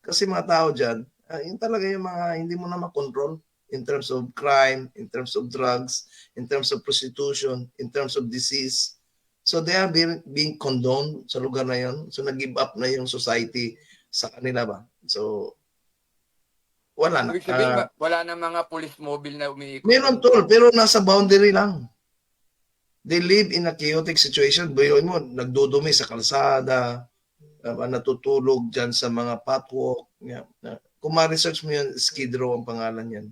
Kasi mga tao dyan, yun talaga yung mga hindi mo na makontrol in terms of crime, in terms of drugs, in terms of prostitution, in terms of disease. So they are being condoned sa lugar na yun. So nag-give up na yung society sa kanila ba? So, wala na. Ibig sabihin, wala na mga police mobile na umiikot. Meron tol, pero nasa boundary lang. They live in a chaotic situation. Bayoy mo, nagdudumi sa kalsada, natutulog dyan sa mga patwalk. Yeah. Kung ma-research mo yun, Skid Row ang pangalan yan.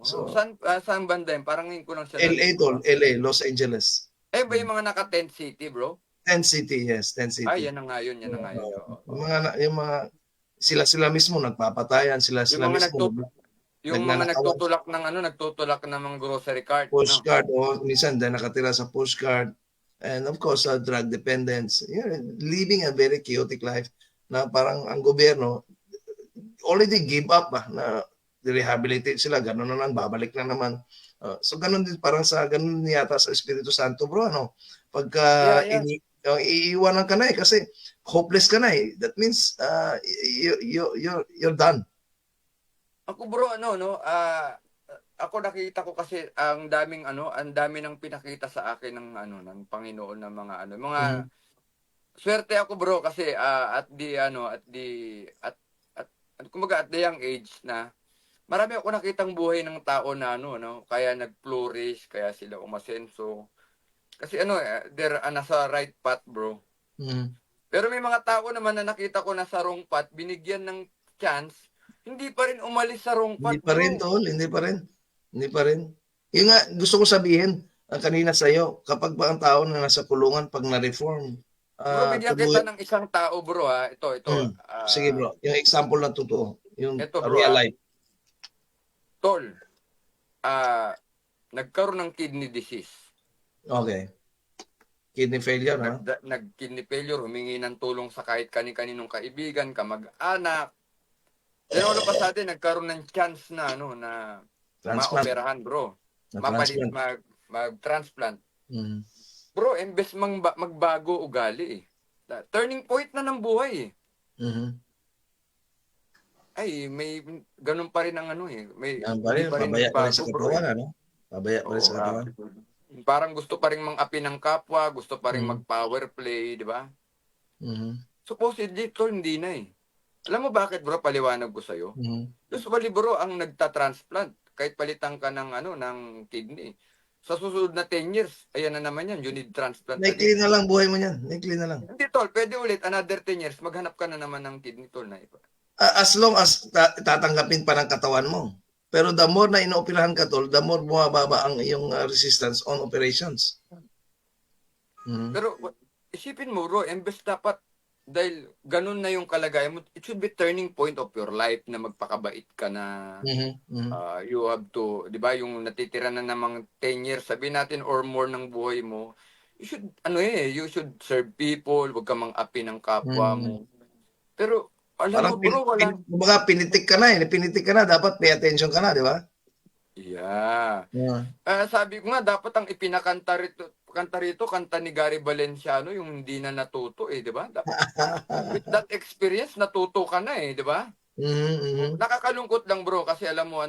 So, saan banda yun? Parang ngayon ko lang siya. LA tol, LA, Los Angeles. Ba yung mga naka-tent city, bro? 10 City, yes, 10 City. Ay, yan na nga yun. Yung mga sila mismo nagpapatayan, sila Yung mga mismo nagtutulak ng mga grocery cart. Pushcart, minsan dahil nakatira sa pushcart. And of course, drug dependence. Living a very chaotic life na parang ang gobyerno already give up na rehabilitate sila, gano'n na lang, babalik na naman. So gano'n din, parang ganun yata sa Espiritu Santo, bro, pagka iiwanan ka na kasi hopeless ka na that means you're done. Ako bro, ako nakita ko kasi ang dami ng pinakita sa akin ng Panginoon ng mga swerte ako bro kasi at the young age na marami ako nakitang buhay ng tao na kaya nag-flourish, kaya sila umasenso. Kasi they're nasa right path, bro. Pero may mga tao naman na nakita ko nasa wrong path, binigyan ng chance, hindi pa rin umalis sa wrong path. Hindi pa rin, tol. Hindi pa rin. Yung nga, gusto ko sabihin, kanina sa'yo, kapag ba ang tao na nasa kulungan, pag na-reform, bro, bigyan kita ng isang tao, bro, ha. Ito. Sige, bro. Yung example na totoo. Yung ito, bro, real life. Tol, nagkaroon ng kidney disease. Okay. Kidney failure, ha? Nag-kidney failure, humingi ng tulong sa kahit kani-kaninong kaibigan, kamag-anak. Then all of a sudden, nagkaroon ng chance na, na maoperahan, bro. Mag-transplant. Bro, imbes magbago ugali, turning point na ng buhay, Ay, may ganun pa rin ang may pabaya pa rin sa katawan, Pabaya pa rin sa katawan. Parang gusto pa rin mang-api ng kapwa, gusto pa rin mag-power play, di ba? Supposedly, ito hindi na Alam mo bakit, bro? Paliwanag ko sa'yo. Usually, bro, ang nagta-transplant, kahit palitan ka ng kidney, sa susunod na 10 years, ayan na naman yan, you need transplant. Naikli na lang buhay mo yan. Naikli na lang. Hindi, tol. Pwede ulit, another 10 years, maghanap ka na naman ng kidney, tol, na iba. As long as tatanggapin pa ng katawan mo. Pero the more na inooperahan ka, tol, the more bumababa ang iyong resistance on operations. Pero isipin mo, bro, imbes dapat, dahil ganun na yung kalagayan mo, it should be turning point of your life na magpakabait ka na. You have to, di ba, yung natitira na namang 10 years, sabihin natin, or more ng buhay mo, you should, you should serve people, huwag ka mang-api ng kapwa mo. Pero, alam mo, bro, pinitik ka na, dapat pay attention ka na, di ba? Yeah. Sabi ko nga, dapat ang ipinakanta rito, kanta ni Gary Valenciano, yung hindi na natuto, di ba? With that experience, natuto ka na, di ba? Nakakalungkot lang, bro, kasi alam mo,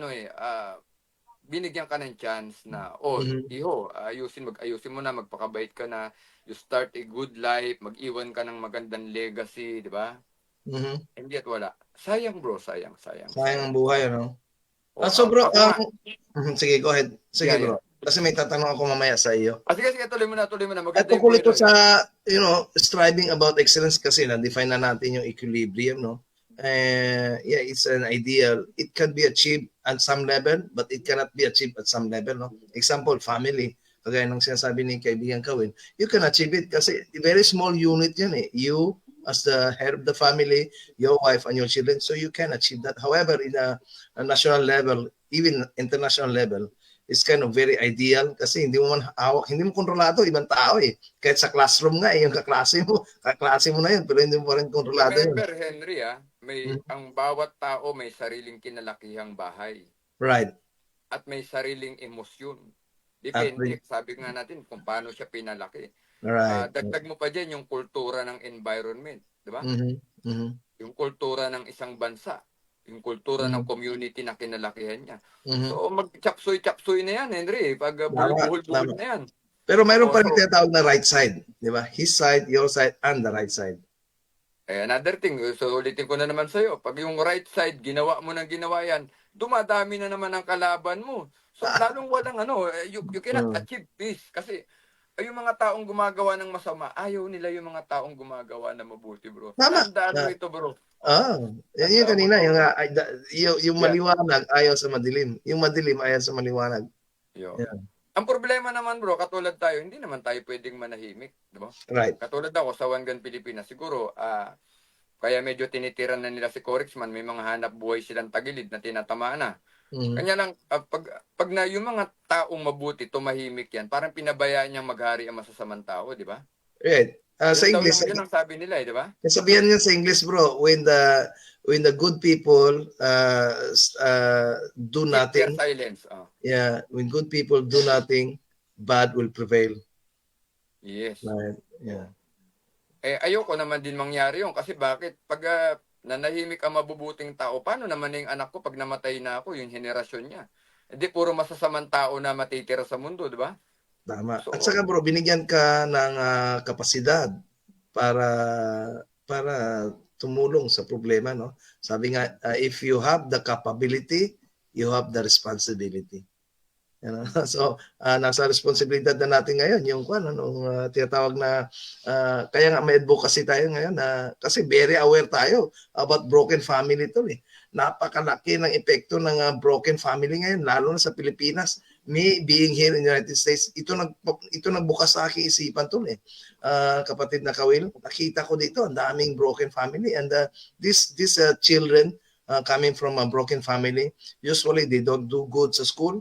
binigyan ka ng chance na, oh, Mhm. iho, ayusin mo na, magpakabait ka na, you start a good life, mag-iwan ka ng magandang legacy, di ba? Mhm. And yet wala. Sayang bro, sayang. Sayang ang buhay, ano? Oh, So bro, ako nga, sige, go ahead. Sige yeah. bro. Kasi may tatanong ako mamaya sa iyo. Sige, tuloy mo na. At Maganda yung tungkol point ito mo. sa, striving about excellence kasi na-define na natin yung equilibrium, no? Yeah, it's an ideal. It can be achieved at some level, but it cannot be achieved at some level, no? Example, family. Kagaya ng sinasabi ni kaibigan Kawin, you can achieve it kasi very small unit yan eh. You, as the head of the family, your wife and your children, so you can achieve that. However, in a national level, even international level, is kind of very ideal kasi hindi mo man hawak, hindi mo kontrolado ibang tao eh. Kahit sa classroom nga yung kaklase mo na yun, pero hindi mo pa rin kontrolado yun. Remember, Henry, ang bawat tao may sariling kinalakihang bahay Right. at may sariling emosyon. Depende, sabi nga natin kung paano siya pinalaki. Right. Dagdag mo pa dyan yung kultura ng environment, di ba? Mhm. Yung kultura ng isang bansa, yung kultura ng community na kinalakihan niya. Mhm. So mag-chapsuy na yan, Henry, pag buhol-buhol na yan. Pero mayroon pa rin So, tinatawag na right side, di ba? His side, your side, and the right side. another thing, so ulitin ko na naman sa'yo, pag yung right side, ginawa mo ng ginawa yan, dumadami na naman ang kalaban mo. So lalong walang you cannot achieve peace. Kasi yung mga taong gumagawa ng masama, ayaw nila yung mga taong gumagawa na mabuti, bro. Tama. Tandaan mo ito, bro. Yan yung kanina, yung maliwanag ayaw sa madilim. Yung madilim ayaw sa maliwanag. Yo. Yeah. Ang problema naman, bro, katulad tayo, hindi naman tayo pwedeng manahimik, di ba? Right. Katulad ako sa One Gun Pilipinas, siguro, kaya medyo tinitiran na nila si Corexman, may mga hanap buhay silang tagilid na tinatamaan na. Kanya lang, pag na yung mga taong mabuti, tumahimik yan, parang pinabayaan niyang maghari ang masasamang tao, di ba? Right. Sa English, Yun ang sabi nila, di ba? sabihan niya sa English, bro, when the good people do Keep nothing, their silence. yeah, when good people do nothing, bad will prevail. Yes. Right. Yeah. Ayoko naman din mangyari yun kasi bakit? Pag nanahimik ang mabubuting tao, paano naman yung anak ko pag namatay na ako, yung henerasyon niya? Hindi puro masasamang tao na matitira sa mundo, di ba? Tama. So, At saka bro, binigyan ka ng kapasidad para tumulong sa problema, no? Sabi nga, if you have the capability, you have the responsibility. So, nasa responsibilidad na natin ngayon yung tinatawag na kaya nga may advocacy tayo ngayon na kasi very aware tayo about broken family to eh. Napakalaki ng epekto ng broken family ngayon lalo na sa Pilipinas. Me being here in the United States, ito nagbukas sa aking isipan to eh. Kapatid na Kawil, nakita ko dito ang daming broken family and these children coming from a broken family, usually they don't do good sa school.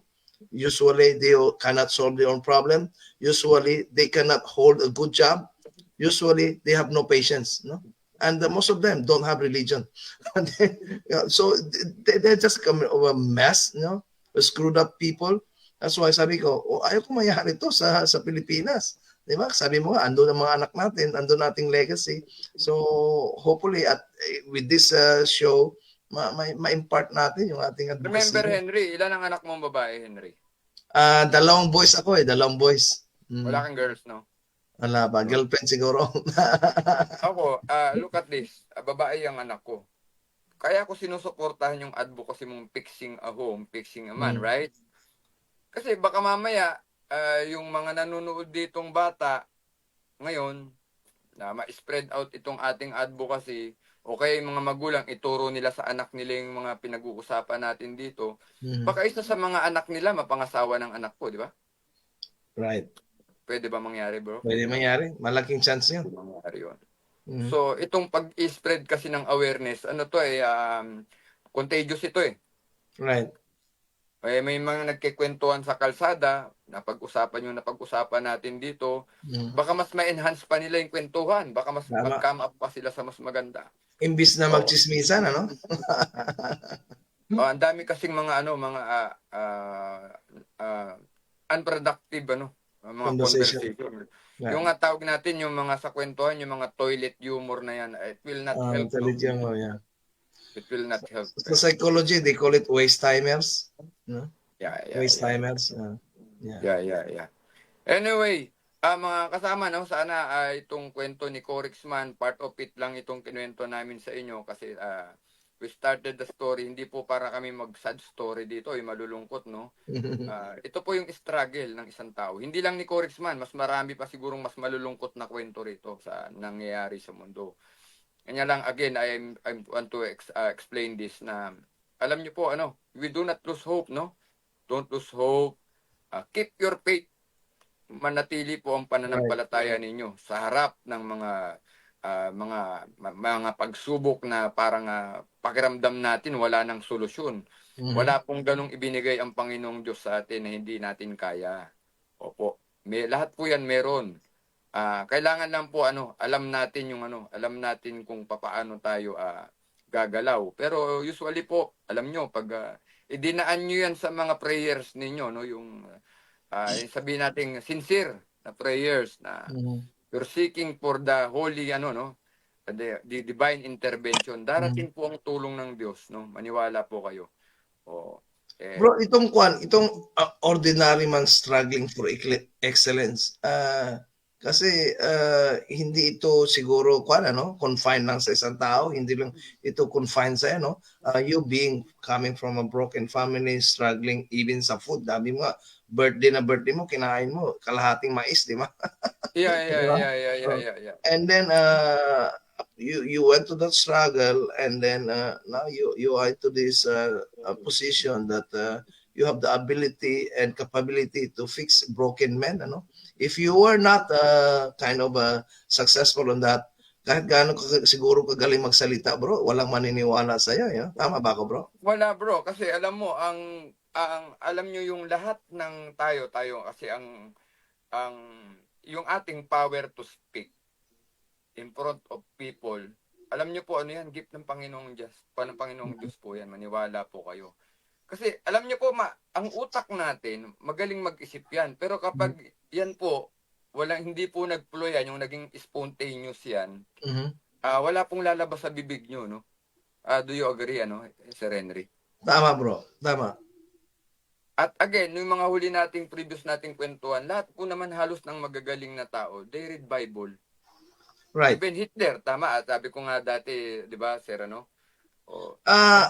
Usually they cannot solve their own problem. Usually they cannot hold a good job. Usually they have no patience, no? And most of them don't have religion. So they're just a mess, screwed up people. That's why sabi ko, ayaw ko mayari ito sa Pilipinas. Di ba? Sabi mo nga, ando ang mga anak natin, ando nating legacy. So hopefully with this show, ma-impart natin yung ating advocacy. Remember, Henry, ilan ang anak mong babae, Henry? Dalawang boys ako dalawang boys. Wala kang girls, no? Wala pa, girlfriend siguro. Ako, look at this. Babae ang anak ko. Kaya ko sinusuportahan yung advocacy mong fixing a home, fixing a man, right? Kasi baka mamaya, yung mga nanonood ditong bata, ngayon, na ma-spread out itong ating advocacy, o kaya yung mga magulang, ituro nila sa anak nila yung mga pinag-uusapan natin dito, baka isa sa mga anak nila, mapangasawa ng anak ko, di ba? Right. Pwede ba mangyari, bro? Pwede mangyari. Malaking chance yun. Mangyari yun. So, itong pag-spread kasi ng awareness, contagious ito eh. Right. May mga nagkikwentuhan sa kalsada, napag-usapan natin dito, baka mas ma-enhance pa nila yung kwentuhan, baka mas mag-come up pa sila sa mas maganda. Imbis na magchismisan, ano? Ang dami kasing mga unproductive mga conversation. Yeah. Yung tawag natin yung mga sa kwentuhan, yung mga toilet humor na yan, it will not help. Yeah. It will not help. Sa psychology, they call it waste timers. No? Waste timers. Yeah. Yeah. Anyway, mga kasama, no, sana itong kwento ni Corixman, part of it lang itong kinuwento namin sa inyo kasi we started the story, hindi po para kami mag-sad story dito, malulungkot, no? Ito po yung struggle ng isang tao. Hindi lang ni Corixman, mas marami pa sigurong mas malulungkot na kwento rito sa nangyayari sa mundo. Kanya lang, again, I want to explain this na, alam niyo po, we do not lose hope, no? Don't lose hope. Keep your faith. Manatili po ang pananampalataya ninyo sa harap ng mga pagsubok na parang pakiramdam natin wala nang solusyon. Wala pong ganong ibinigay ang Panginoong Diyos sa atin na hindi natin kaya. Opo. Lahat po yan meron. Kailangan lang po alam natin alam natin kung papaano tayo gagalaw. Pero usually po, alam nyo, pag idinaan nyo yan sa mga prayers ninyo, no, yung sabihin natin sincere na prayers na you're seeking for the holy the divine intervention. Darating po ang tulong ng Diyos, no? Maniwala po kayo. Bro, itong ordinary man struggling for excellence. Kasi hindi ito siguro confined lang sa isang tao, hindi lang ito confined sa you coming from a broken family, struggling even sa food. Sabi mo birthday mo, kinain mo kalahating mais, di ba? Yeah. And then you went to that struggle, and then now you are to this position that you have the ability and capability to fix broken men. If you were not successful on that, kahit gaano siguro kagaling magsalita, bro, walang maniniwala sa'yo. Tama ba ako, bro? Wala, bro, kasi alam mo alam nyo yung lahat ng tayo kasi ang yung ating power to speak in front of people, alam nyo po yan, gift ng Panginoong Diyos. Panginoong Diyos po yan, maniwala po kayo. Kasi alam nyo po, ang utak natin, magaling mag-isip yan. Pero kapag yan po, hindi po nag-flow yan, yung naging spontaneous yan, wala pong lalabas sa bibig nyo, no? Do you agree, Sir Henry? Tama, bro. Tama. At again, yung mga huli nating previous nating kwentuhan, lahat po naman halos ng magagaling na tao, they read Bible. Right. Even Hitler, tama. At sabi ko nga dati, di ba, Sir,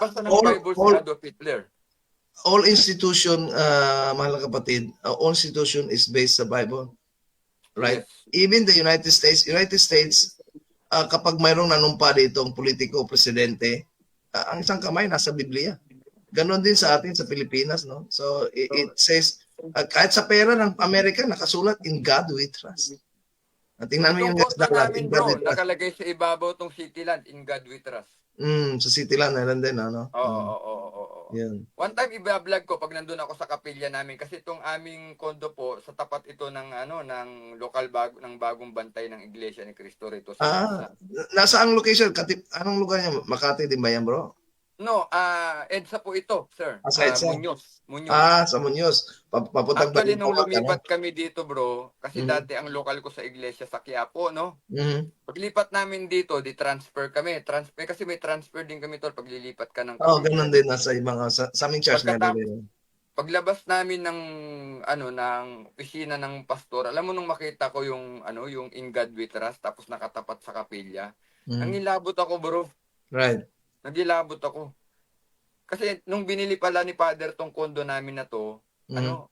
basta ng Bible si Adolf Hitler. All institution, mahal na kapatid, all institution is based sa Bible. Right? Yes. Even the United States, kapag mayroong nanumpa dito ang politiko, presidente, ang isang kamay nasa Biblia. Ganon din sa atin sa Pilipinas, no? So it says kahit sa pera ng Amerika nakasulat, in God we trust. Tingnan mo yung dollar, in God we trust. Nakalagay sa ibabaw tong Cityland, in God we trust. Sa Cityland meron din, Oo. Yan. One time i-vlog ko pag nandun ako sa kapilya namin kasi itong aming kondo po sa tapat ito ng ng local bagong bantay ng Iglesia ni Cristo rito sa nasa ang location? Anong lugar niya? Makati din ba yan, bro? No, EDSA po ito, sir. Sa EDSA? Muñoz. Sa Muñoz. Papuntang Actually, nung lumipat kami dito, bro, kasi dati ang local ko sa iglesia sa Quiapo, no? Paglipat namin dito, di-transfer kami. Kasi may transfer din kami tol paglilipat ka ng ganun din sa ibang sa aming church na din. Paglabas namin ng ng opisina ng pastor, alam mo nung makita ko yung yung In God We Trust tapos nakatapat sa kapilya. Nangilabot ako, bro. Right. Nagilabot ako. Kasi nung binili pala ni Father tong kondo namin na to,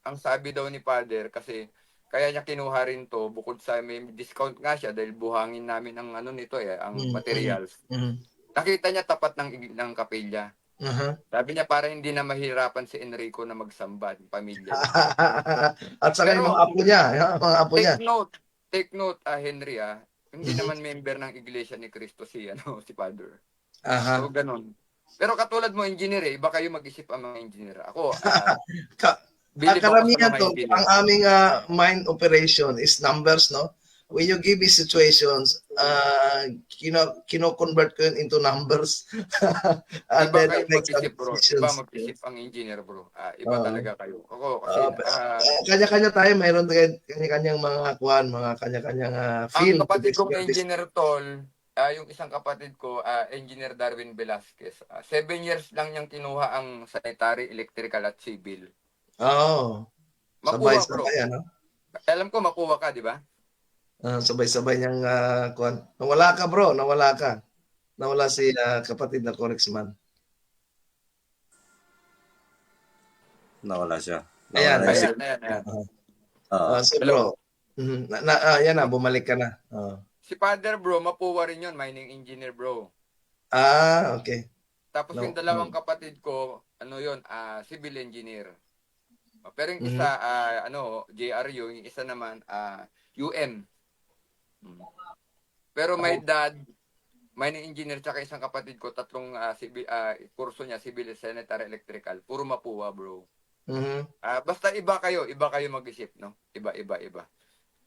ang sabi daw ni Father kasi kaya niya kinuha rin to bukod sa may discount nga siya dahil buhangin namin ang nito ang materials. Nakita niya tapat ng kapilya. Sabi niya para hindi na mahirapan si Enrico na magsamba ng pamilya. At saka yung mga apo niya, Take note, Henry, hindi naman member ng Iglesia ni Cristo si Father. So ganun. Pero katulad mo engineer, iba kayo mag-isip ang mga engineer. Ako karamihan to, ang aming mind operation is numbers, no? When you give me situations, kino-convert ko yun into numbers. And iba then kayo make some mag-isip, bro. decisions. Iba mag-isip ang engineer, bro. Iba talaga kayo. Ako kasi kanya-kanya tayo, mayroon kanya-kanyang mga mga kanya-kanyang field. ang kapatid kong engineer tol, yung isang kapatid ko, Engineer Darwin Velasquez. 7 years lang niyang kinuha ang sanitary, electrical at civil. Oo. Makuha, bro. Sabay-sabay, ano? Alam ko makuha ka, di ba? Sabay-sabay niyang kuwan. Nawala ka, bro. Nawala ka. Nawala si kapatid na congressman. Nawala siya. Ayan, Nawala ayan. yun. Ayan. So, Hello. bro. Yan na, bumalik ka na. Si Father, bro, mapuwa rin yun, mining engineer, bro. Okay. Tapos No, yung dalawang kapatid ko, ano yun, civil engineer. Pero yung Mhm. isa, JRU, yung isa naman, UM. Pero may dad, mining engineer, tsaka isang kapatid ko, tatlong kurso niya, civil, sanitary, electrical. Puro mapuwa, bro. Mhm. Basta iba kayo mag-isip, no? Iba.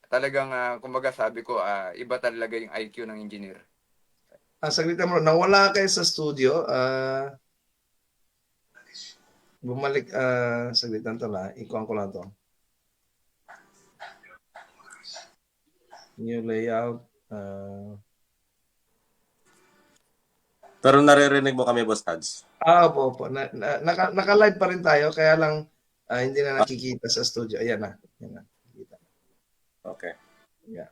Talagang, kumbaga sabi ko, iba talaga yung IQ ng engineer. Saglit mo, nawala kayo sa studio. Bumalik, saglit lang to na. Ikuhan ko lang to. New layout. Pero naririnig mo kami, Boss Tads. Opo. Naka-live pa rin tayo, kaya lang hindi na nakikita sa studio. Ayan na. Nakikita. Okay. Yeah.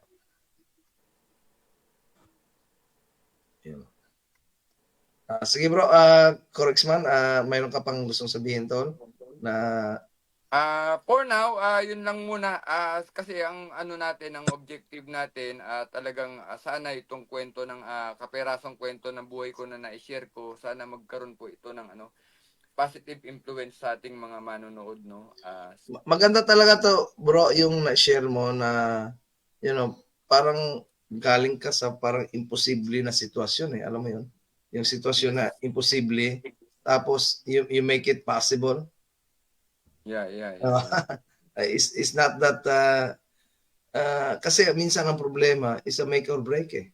Yun. Sige bro, Corexman, mayroon ka pang gustong sabihin tol na For now, yun lang muna. Kasi ang ano natin, ang objective natin, talagang sana itong kwento ng kaperasong kwento ng buhay ko na na-share ko, sana magkaroon po ito ng positive influence sa ating mga manonood, no? maganda talaga to bro, yung na-share mo na parang galing ka sa parang imposible na sitwasyon alam mo yun? Yung sitwasyon na imposible, tapos you make it possible. Yeah. It's not that kasi minsan ang problema is a make or break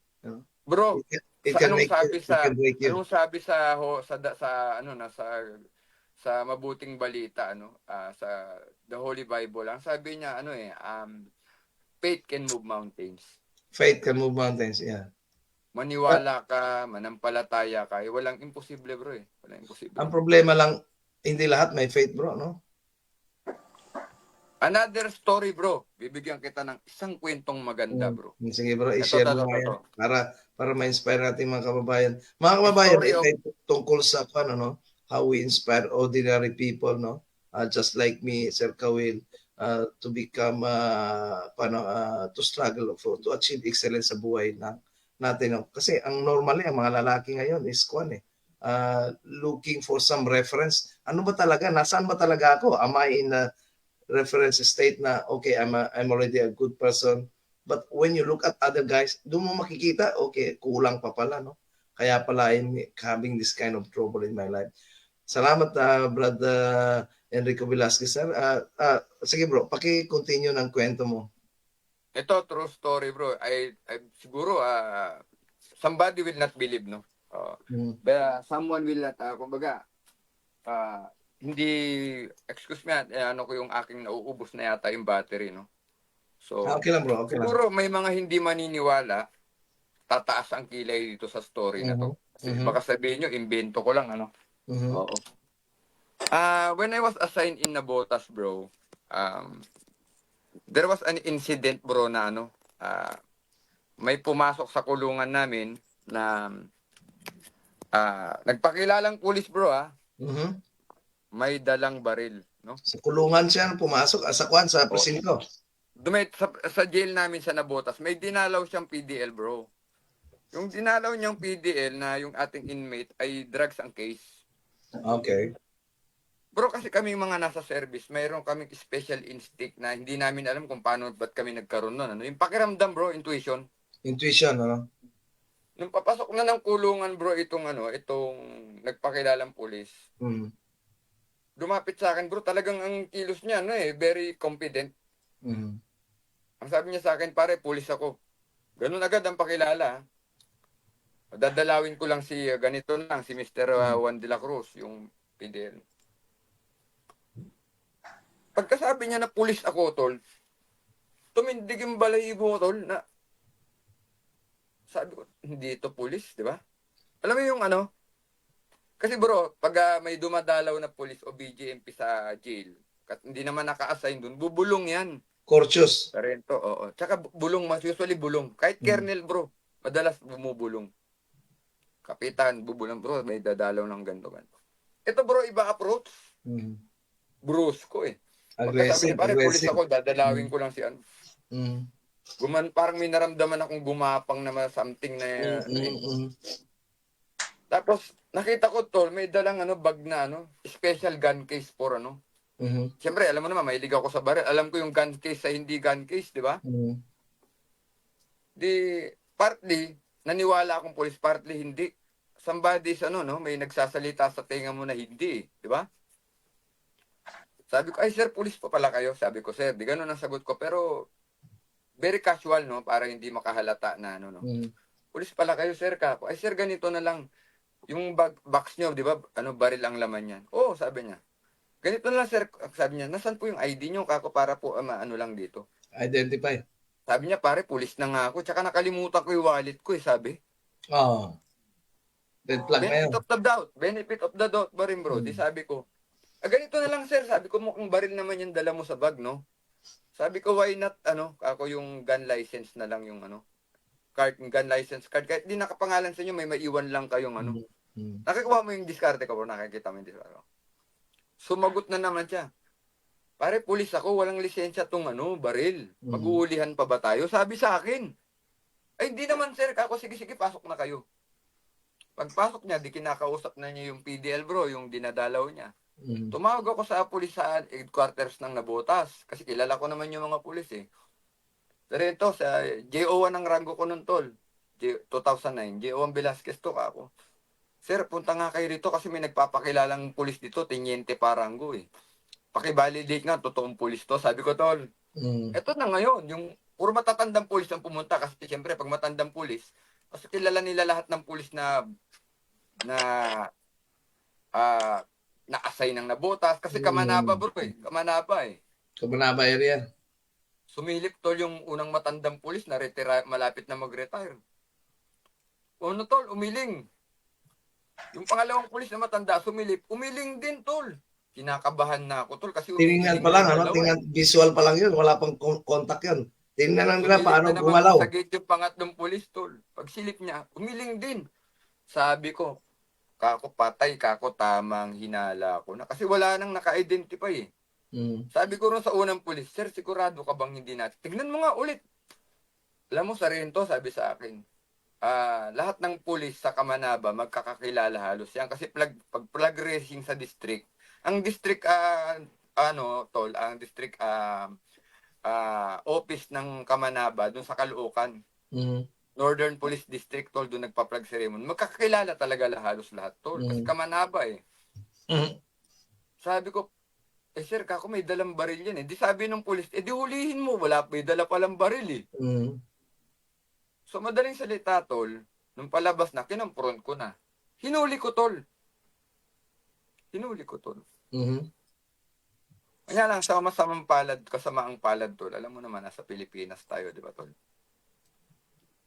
Bro, It can make you, it can break you. anong sabi sa mabuting balita sa The Holy Bible? Ang sabi niya faith can move mountains. Faith can move mountains, yeah. Maniwala ka, manampalataya ka, walang imposible, bro Walang imposible. Ang problema lang, hindi lahat may faith, bro, no? Another story, bro. Bibigyan kita ng isang kwentong maganda, bro. Sige, bro, i-share mo ngayon para ma-inspire natin mga kababayan. Mga kababayan, tungkol sa how we inspire ordinary people, no? Just like me, Sir Kawil, to become to struggle to achieve excellence sa buhay natin. Kasi ang normally ang mga lalaki ngayon is looking for some reference. Ano ba talaga? Nasaan ba talaga ako? Am I in a reference state na okay, I'm already a good person? But when you look at other guys, doon mo makikita, okay, kulang pa pala, no? Kaya pala I'm having this kind of trouble in my life. Salamat, Brother Enrico Velasquez, sir. Sige bro, paki-continue ng kwento mo. Ito, true story, bro. Siguro, somebody will not believe, no? But someone will not, kumbaga, hindi, excuse me, ko yung aking nauubos na yata yung battery, no? So, okay lang, bro. Okay siguro may mga hindi maniniwala, tataas ang kilay dito sa story na to. Kasi baka sabihin nyo, invento ko lang, Oo. When I was assigned in Nabotas, bro, there was an incident, bro, na may pumasok sa kulungan namin na nagpakilalang pulis, bro, may dalang baril, no? Sa kulungan siya pumasok, sa presinto. Sa jail namin sa Nabotas, may dinalaw siyang PDL, bro. Yung dinalaw niyang PDL na yung ating inmate ay drugs ang case. Okay. Bro, kasi kami mga nasa service, mayroon kaming special instinct na hindi namin alam kung ba't kami nagkaroon nun. Yung pakiramdam, bro, intuition. Intuition, Nung papasok na ng kulungan, bro, itong nagpakilalang pulis. Lumapit sa akin, bro, talagang ang kilos niya, very confident. Ang sabi niya sa akin, pare, pulis ako. Ganun agad ang pakilala. Dadalawin ko lang si Mr. Juan de la Cruz, yung PDL. Pagkasabi niya na pulis ako, tol, tumindig yung balahibo, tol, na sabi ko, hindi ito pulis, di ba? Alam mo yung kasi bro, pag may dumadalaw na pulis o BGMP sa jail, hindi naman naka-assign dun, bubulong yan. Courteous. Sarento, oo. Tsaka bulong, mas usually bulong. Kahit Kernel, bro, madalas bumubulong. Kapitan, bubulong, bro, may dadalaw ng ganito. Ito, bro, iba approach. Mm. Brusco eh. Aggressive, Pagkasabi niya, pare, pulis aggressive. ako, dadalawin ko lang si ano. Mm. Parang may naramdaman akong gumapang na something na, Mm. Tapos, nakita ko, tol, may dalang bag na special gun case for Mhm. Siyempre, alam mo naman, mahilig ako sa baril. Alam ko yung gun case sa hindi gun case, di ba? Mm. Di, partly, naniwala akong police, partly hindi. Somebody may nagsasalita sa tenga mo na hindi, di ba? Sabi ko, ay sir, police pa pala kayo. Sabi ko, sir, di ganun ang sagot ko. Pero, very casual, para hindi makahalata na, Mm. Police pala kayo, sir, kako. Ay sir, ganito na lang. Yung box nyo, di ba, baril ang laman yan. Oo, sabi niya. Ganito na lang, sir, sabi niya, nasan po yung ID nyo, kako, para po, lang dito. Identify. Sabi niya, pare, pulis na nga ako. Tsaka nakalimutan ko yung wallet ko, sabi. Oh. Red flag na yun. Benefit of the doubt. Benefit of the doubt ba rin, bro? Di sabi ko, ganito na lang, sir. Sabi ko, mukhang baril naman yung dala mo sa bag, no? Sabi ko, why not, ako yung gun license na lang yung, card, gun license card. Kahit di nakapangalan sa inyo, may maiwan lang kayong, Mm. Nakikuha mo yung diskarte ko, bro. Nakikita mo yung diskarte ko. Sumagot na naman siya. Pare, pulis ako, walang lisensya tong baril. Mag-uulihan pa ba tayo? Sabi sa akin. Ay, hindi naman, sir. Ako, sige, pasok na kayo. Pagpasok niya, di kinakausap na niya yung PDL, bro, yung dinadalaw niya. Mm. Tumawag ako sa pulis sa headquarters ng Nabotas. Kasi kilala ko naman yung mga pulis eh. Pero ito, sa JO1 ang rango ko nun, tol. 2009, JO1 Velasquez to ako. Sir, punta nga kayo rito kasi may nagpapakilalang pulis dito, Teniente Parango eh. Pakivalidate nga, totoong pulis to. Sabi ko, tol, eto na ngayon, yung puro matatandang pulis ang pumunta kasi siyempre pag matandang pulis, kasi kilala nila lahat ng pulis na na-assign ng Nabotas kasi Kamanaba bro eh. Kamanaba area. Sumilip tol yung unang matandang pulis na malapit na mag-retire. Tol, umiling. Yung pangalawang pulis na matanda, sumilip, umiling din tol. Kinakabahan na ako tol kasi Tingnan pa lang, tingnan, visual pa lang yun, wala pang contact yun. Tingnan lang nila paano na gumalaw. Sa gate yung pangatlong pulis tol. Pag silip niya, umiling din. Sabi ko, kako patay, kako tamang hinala ko na. Kasi wala nang naka-identify eh. Sabi ko rin sa unang pulis, sir, sigurado ka bang hindi natin? Tignan mo nga ulit. Alam mo, Sarento, sabi sa akin, lahat ng pulis sa Kamanaba, magkakakilala halos yan. Kasi pag flag racing sa district, ang district, ang district office ng Kamanaba, dun sa Caloocan, Northern Police District, tol, doon nagpa-flag ceremony. Magkakilala talaga halos lahat, tol. Kasi Kamanaba eh. Sabi ko, sir, kako may dalang baril yan eh. Di sabi ng pulis, di hulihin mo, may dala palang baril eh. So madaling salita, tol, nung palabas na, kinampront ko na. Hinuli ko, tol. Kaya lang, sama-samang palad, kasamaang palad, tol. Alam mo naman, nasa Pilipinas tayo, di ba, tol?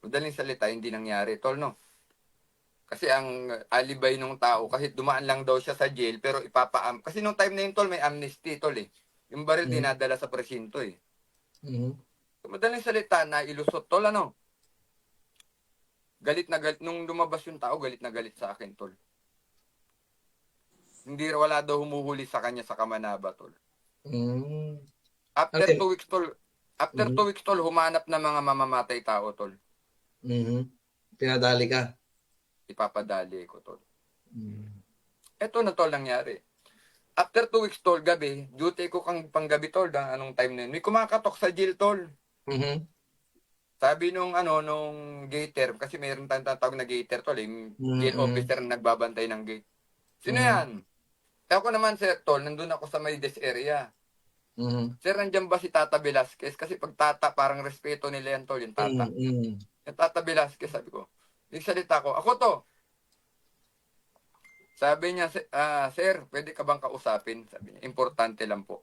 Madaling salita, hindi nangyari, tol, no? Kasi ang alibay ng tao, kasi dumaan lang daw siya sa jail, pero kasi nung time na yun, tol, may amnesty, tol, eh. Yung baril dinadala sa presinto, eh. So, madaling salita, nailusot, tol, galit na galit. Nung lumabas yung tao, galit na galit sa akin, tol. Hindi wala daw humuhuli sa kanya sa Kamanaba, tol. After 2 weeks, tol, humanap na mga mamamatay tao, tol. Pinadali ka. Ipapadali ko, tol. Eto na, tol, nangyari. After 2 weeks, tol, gabi, duty ko panggabi, tol, anong time na yun. May kumakatok sa jail, tol. Sabi nung gater, kasi mayroon tayong tatawag na gater, tol, jail officer na nagbabantay ng gate. Sino yan? Ako naman, sir, tol, nandun ako sa may desk area. Sir, nandiyan ba si Tata Velasquez? Kasi pag Tata, parang respeto nila yan, tol, yung Tata. Yung Tata Velasquez, sabi ko. Yung salita ko, ako to. Sabi niya, sir, pwede ka bang kausapin? Sabi niya, importante lang po.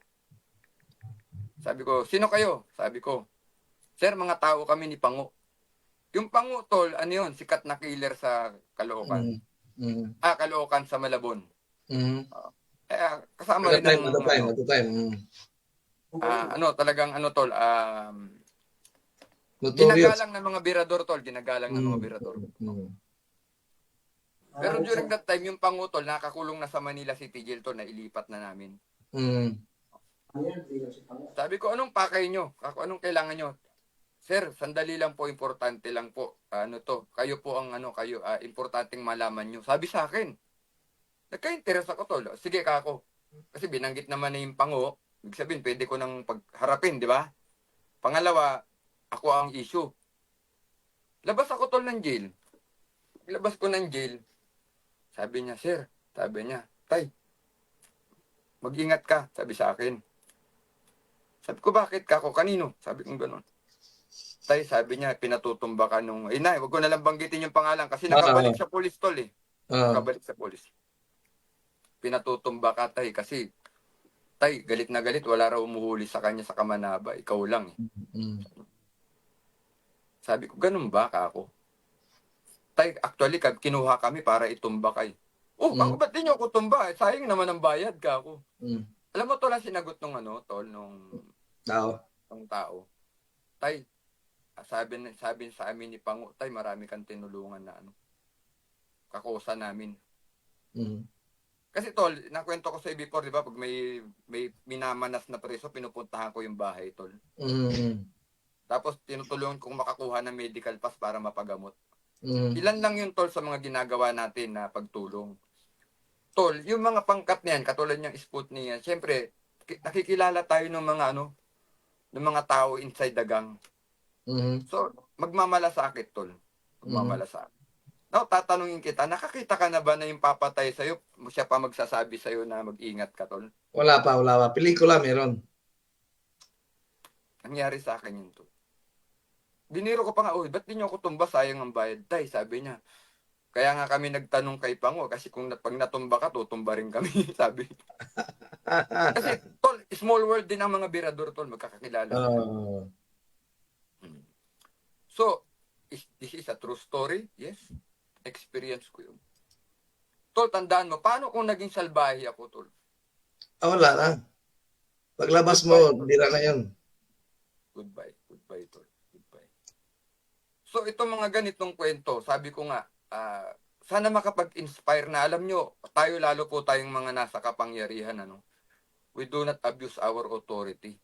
Sabi ko, sino kayo? Sabi ko, sir, mga tao kami ni Pango. Yung Pango, tol, ano yun? Sikat na killer sa Caloocan. Caloocan sa Malabon. Kasama At rin the time, ng at the time, at the time. talagang tol, Notorious. ginagalang ng mga birador tol, ginagalang ng mga birador. Mm. Pero during that time, yung pangutol, nakakulong na sa Manila City Jail tol, na ilipat na namin. Mm. Sabi ko, anong pakay nyo? Ako, anong kailangan nyo? Sir, sandali lang po, importante lang po. Kayo po ang importanteng malaman nyo. Sabi sa akin. Nagka-interest ako tol. Sige kako. Kasi binanggit naman na yung pango. Ibig sabihin, pwede ko nang pagharapin, di ba? Pangalawa, ako ang issue. Labas ako tol ng jail. Labas ko ng jail. Sabi niya, sir, tay, mag-ingat ka, sabi sa akin. Sabi ko, bakit kako? Kanino? Sabi ko gano'n. Tay, sabi niya, pinatutumba ka nung, inay, wag ko na lang banggitin yung pangalan kasi nakabalik sa police tol eh. Nakabalik sa police. Pinatutumba ka, tay, kasi, tay, galit na galit, wala raw umuhuli sa kanya sa Kamanaba, ikaw lang eh. Sabi ko, ganun ba kako? Tay, actually, kinuha kami para itumba kay. Kako, ba't di nyo ako tumba? Sayang naman ang bayad kako. Alam mo, tol, ang sinagot nung tao. Tay, sabi sa amin ni Pango, tay, marami kang tinulungan na kakusa namin. Kasi tol, nakwento ko sa before, di ba, pag may minamanas na preso, pinupuntahan ko yung bahay, tol. Tapos tinutulungan kong makakuha ng medical pass para mapagamot. Ilan lang yung tol sa mga ginagawa natin na pagtulong. Tol, yung mga pangkat niyan, katulad niyang Sputnik niyan, syempre, nakikilala tayo ng mga tao inside the gang. So, magmamalasakit, tol. Magmamalasakit. Now, tatanungin kita, nakakita ka na ba na yung papatay sa'yo, siya pa magsasabi sa'yo na mag-ingat ka, tol? Wala pa. Pelikula meron. Nangyari sa akin yun, tol. Biniro ko pa nga, ba't di nyo ako tumba? Sayang ang bayad. Tay, sabi niya. Kaya nga kami nagtanong kay Pango, kasi kung pag natumba ka, tutumba rin kami, sabi. Kasi, tol, small world din ang mga birador, tol, magkakakilala. So, this is a true story? Yes. Experience ko yun. Tol, tandaan mo, paano kung naging salbahe ako, tol? Wala na. Paglabas mo, dira na yun. Goodbye, tol. Goodbye. So, itong mga ganitong kwento, sabi ko nga, sana makapag-inspire na. Alam nyo, tayo lalo po tayong mga nasa kapangyarihan, we do not abuse our authority.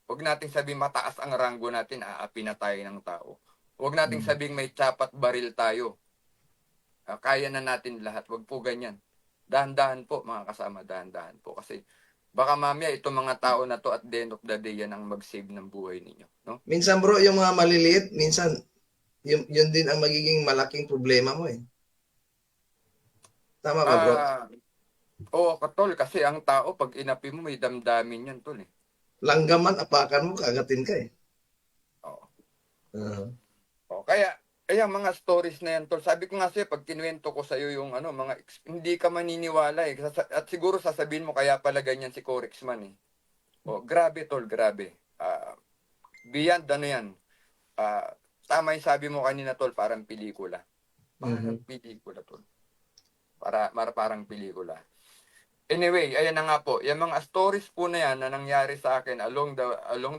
Huwag natin sabihin mataas ang ranggo natin, aapi na tayo ng tao. Huwag natin sabihin may tsapat baril tayo. Kaya na natin lahat. Huwag po ganyan. Dahan-dahan po, mga kasama, dahan-dahan po. Kasi baka mamaya itong mga tao na to at the end of the day, yan ang mag-save ng buhay ninyo. No? Minsan bro, yung mga maliliit, minsan, yun din ang magiging malaking problema mo eh. Tama ba bro? Oo, tol, kasi ang tao, pag inapi mo, may damdamin yan, tol eh. Langgaman, apakan mo, kagatin ka eh. Oo. Kaya mga stories na yan, tol. Sabi ko nga sa'yo, pag kinuwento ko sa'yo yung hindi ka maniniwala eh. At siguro sasabihin mo, kaya pala ganyan si Corexman eh. Grabe, tol, grabe. Beyond yan. Tama yung sabi mo kanina, tol, parang pelikula. Parang pelikula, tol. Parang pelikula. Anyway, ayan na nga po. Yung mga stories po na yan na nangyari sa akin along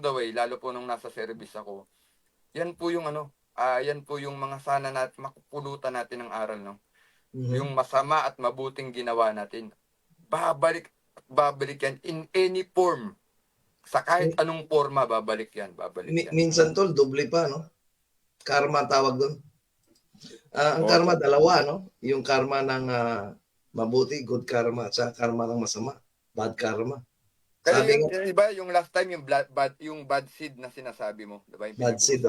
the way, lalo po nung nasa service ako, yan po yung yan po yung mga sana natin, makupulutan natin ng aral, no? Yung masama at mabuting ginawa natin. Babalik yan in any form. Sa kahit anong forma, babalik yan. Minsan tol, doble pa, no? Karma tawag doon. Ang karma, dalawa, no? Yung karma ng mabuti, good karma, at sa karma ng masama, bad karma. Kasi iba yung last time yung bad seed na sinasabi mo, diba? Bad seed.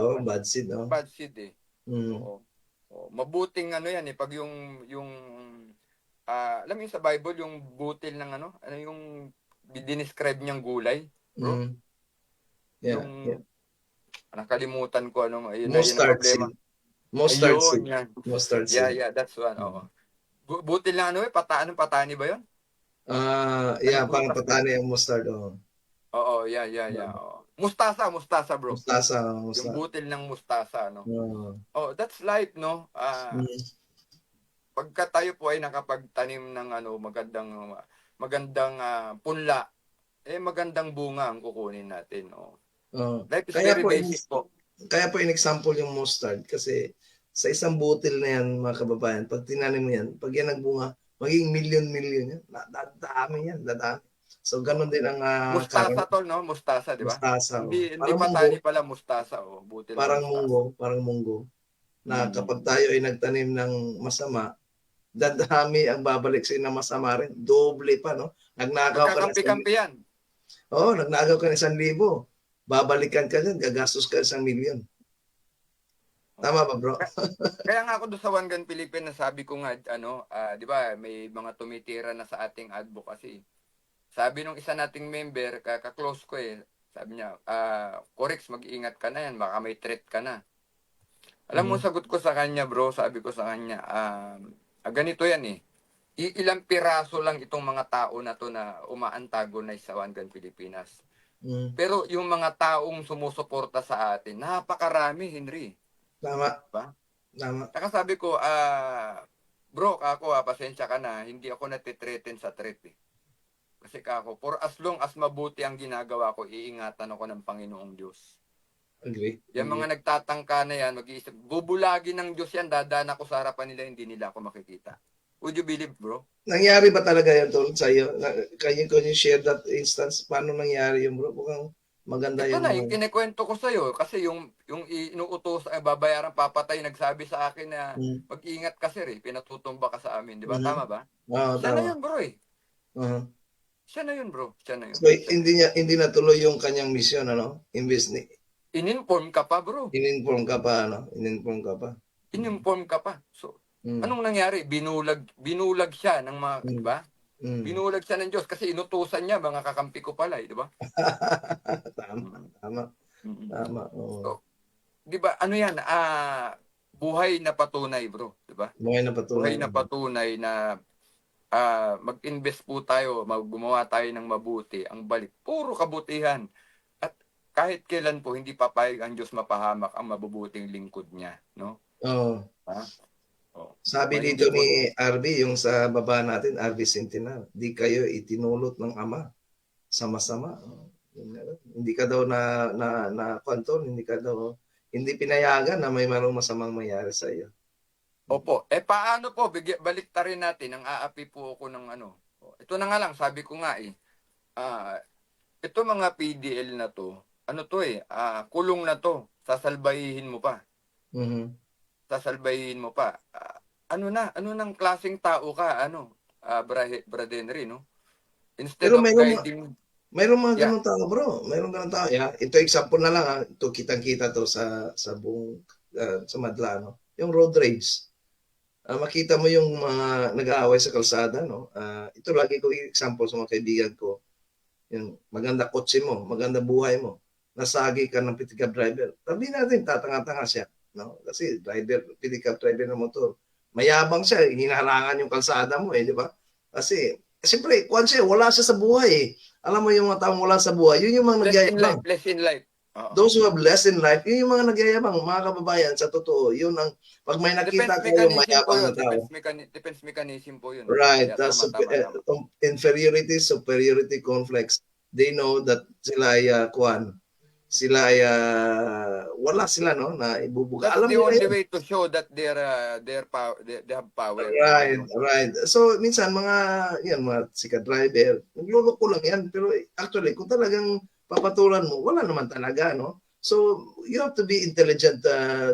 Bad seed eh. Oo. Mabuting yan eh pag yung alam mo sa Bible yung butil ng yung dinescribe niyang gulay, bro. Nakalimutan ko mustard seed. Mustard seed. Yeah, that's one. Butil na patani ba 'yon? Parang patani ang mustard. Oo, yeah. Mustasa, bro. Mustasa. Yung butil ng mustasa, no? That's life, no? Pagka tayo po ay nakapagtanim ng magandang magandang punla, magandang bunga ang kukunin natin. Oh. Oh. Life is Kaya very po, basic po. kaya po in example yung mustard kasi sa isang butil na yan, mga kababayan, pag tinanim mo yan, pag yan nagbunga, magiging million-million yan. Dadami yan, dadami. So, ganun din ang Mustasa tol, no? Mustasa, di ba? mustasa. Hindi Parang patani munggo, pala, mustasa. Oh. Butil parang ng mustasa. munggo, parang munggo. Na kapag tayo ay nagtanim ng masama, dadami ang babalik sa na masama rin. Doble pa, no? Nagnakaw ka na Magkakampi-kampi yan. nagnakaw ka na 1,000. Babalikan ka dyan, gagastos ka 1,000,000. Tama ba, bro? Kaya nga ako doon sa One Gun Philippines, nasabi ko nga, di ba, may mga tumitira na sa ating advocacy. Sabi nung isa nating member, ka-close ko sabi niya, Corix, mag-iingat ka na yan, baka may threat ka na. Alam mo, sagot ko sa kanya, bro, sabi ko sa kanya, ganito yan ilang piraso lang itong mga tao na to na uma-antagonize sa One Gun Pilipinas. Pero yung mga taong sumusuporta sa atin, napakarami, Henry. Tama. Diba? Tama. Saka sabi ko, bro, ako pasensya ka na, hindi ako natitreaten sa threat Kasi kako, for as long as mabuti ang ginagawa ko, iingatan ako ng Panginoong Diyos. Agree. Yung mga nagtatangka na yan, mag-iisip, bubulagi ng Diyos yan, dadaan ako sa harapan nila, hindi nila ako makikita. Would you believe, bro? Nangyari ba talaga yan, Tol, sa iyo? Can you share that instance? Paano nangyari yun, bro? Mukhang maganda Ito yung... na, yung kinikwento ko sa'yo, kasi yung inuutos, babayaran papatay, nagsabi sa akin na mag-ingat ka, sir, pinatutumba ka sa amin, di ba? Tama ba? Siya na yun, bro, Siya na yun, bro. Siya na yun. So, hindi natuloy yung kanyang mission, ano? In-inform ka pa, bro. In-inform ka pa, ano? In-inform ka pa. In-inform ka pa. So, anong nangyari? Binulag siya ng mga, di ba? Binulag siya ng Diyos kasi inutusan niya, mga kakampi ko pala, di ba? Tama. Oo. So, di ba, ano yan? Buhay na patunay, bro. Di ba? Buhay na patunay. Buhay na patunay na mag-invest po tayo, gumawa tayo ng mabuti, ang balik, puro kabutihan. At kahit kailan po, hindi papayag ang Diyos mapahamak ang mabubuting lingkod niya. No? Oo. Sabi dito ni RB, yung sa baba natin, RB Centinal, di kayo itinulot ng Ama sa masama. Hindi ka daw hindi pinayagan na may marong masamang mangyari sa iyo. Opo. Paano po? Balik ta rin natin. Ang aapi po ako ng Ito na nga lang, sabi ko nga ito mga PDL na to, kulong na to, sasalbayihin mo pa. Sasalbayihin mo pa. Ano nang klaseng tao ka, Brad Henry, no? Instead Pero of guiding... Mayroong mga ganun tao, bro. Mayroong ganun tao. Ito example na lang, Ito kitang-kita to sa buong, sa Madla, no? Yung road rage. Makita mo yung mga nag-aaway sa kalsada, no? Ito lagi ko example sa mga kaibigan ko. Yung maganda kotse mo, maganda buhay mo. Nasagi ka ng pick-up driver. Sabi natin, tatanga-tanga siya, no? Kasi pick-up driver ng motor. Mayabang siya, hinaharangan yung kalsada mo, di ba? Kasi, siyempre, wala siya sa buhay, Alam mo yung mga taong wala sa buhay, yun yung mga nagyayabang. Less in life. Those who have less in life, yun yung mga nagyayabang, mga kababayan, sa totoo. Yun ang, pag may nakita kayong mayabang na tao. Defense mechanism po yun. Right. Inferiority, superiority complex. They know that sila ay wala sila, no, na ibubuga. That's the only way to show that they have power. Right. So minsan mga sikat driver, nagluloko lang yan, pero actually kung talagang papatulan mo, wala naman talaga, no? So you have to be intelligent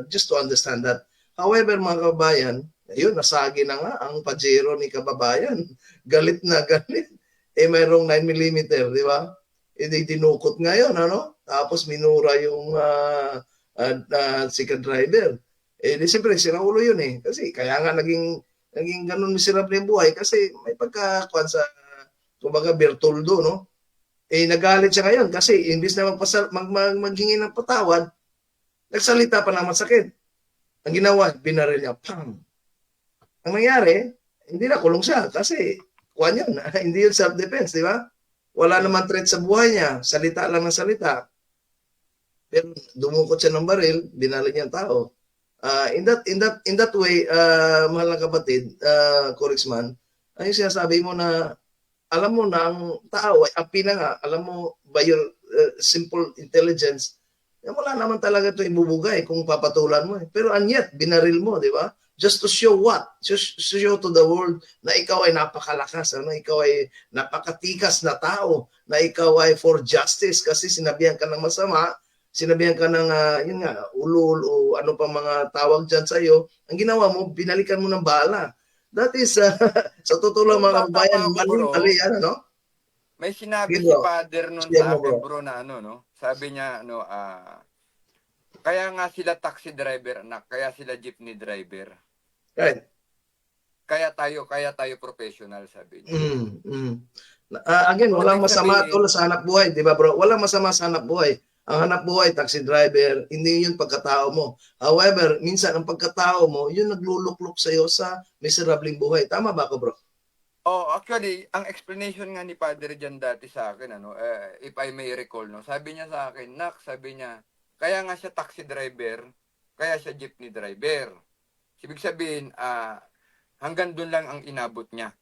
just to understand that. However, mga kababayan, ayun, nasagi na nga ang Pajero ni kababayan. Galit na galit. Mayroong 9mm, di ba? Dinukot ngayon, ano? Tapos minura yung sikat driver. Siyempre, sinaulo yun Kasi kaya nga naging ganun miserable yung buhay kasi may pagkakuan sa, kumbaga, Bertoldo, no? Nagalit siya ngayon kasi imbis na maghingi ng patawad, nagsalita pa ng masakit. Ang ginawa, binaril niya, pam! Ang nangyari, hindi na kulong siya kasi kuan yun, hindi yun self-defense, di ba? Wala naman threat sa buhay niya. Salita lang ng salita. Pero dumukot siya ng baril, binalik niya ang tao. In that way, mahal na kapatid, Corixman, yung sinasabi mo na alam mo na ang tao ay api na nga, alam mo by your simple intelligence, wala naman talaga ito ibubugay kung papatulan mo. Pero and yet, binaril mo, di ba? Just to show what? Just to show to the world na ikaw ay napakalakas, ano? Ikaw ay napakatikas na tao, na ikaw ay for justice kasi sinabihan ka ng masama, sinabihan ka ng, yun nga, ulol o ano pa mga tawag dyan sa'yo. Ang ginawa mo, binalikan mo ng bala. That is, sa totoo lang mga kabayan, mali yan, ano? May sinabi Sige, si bro. Father nun Sige sa mo, akin, bro. bro, na ano, no? Sabi niya, ano, kaya nga sila taxi driver, anak, kaya sila jeepney driver. Right. Kaya tayo professional, sabi niya. Again, walang Ibig masama sabihin- tol sa hanap buhay, di ba bro? Walang masama sa hanap buhay. Ang hanap buhay, taxi driver, hindi yun pagkatao mo. However, minsan ang pagkatao mo, yun nagluluklok sa'yo sa miserabling buhay. Tama ba ako, bro? Oh, actually, ang explanation nga ni Father dyan dati sa akin, ano, if I may recall, no, sabi niya sa akin, Nak, sabi niya, kaya nga siya taxi driver, kaya siya jeepney driver. Ibig sabihin, hanggang doon lang ang inabot niya.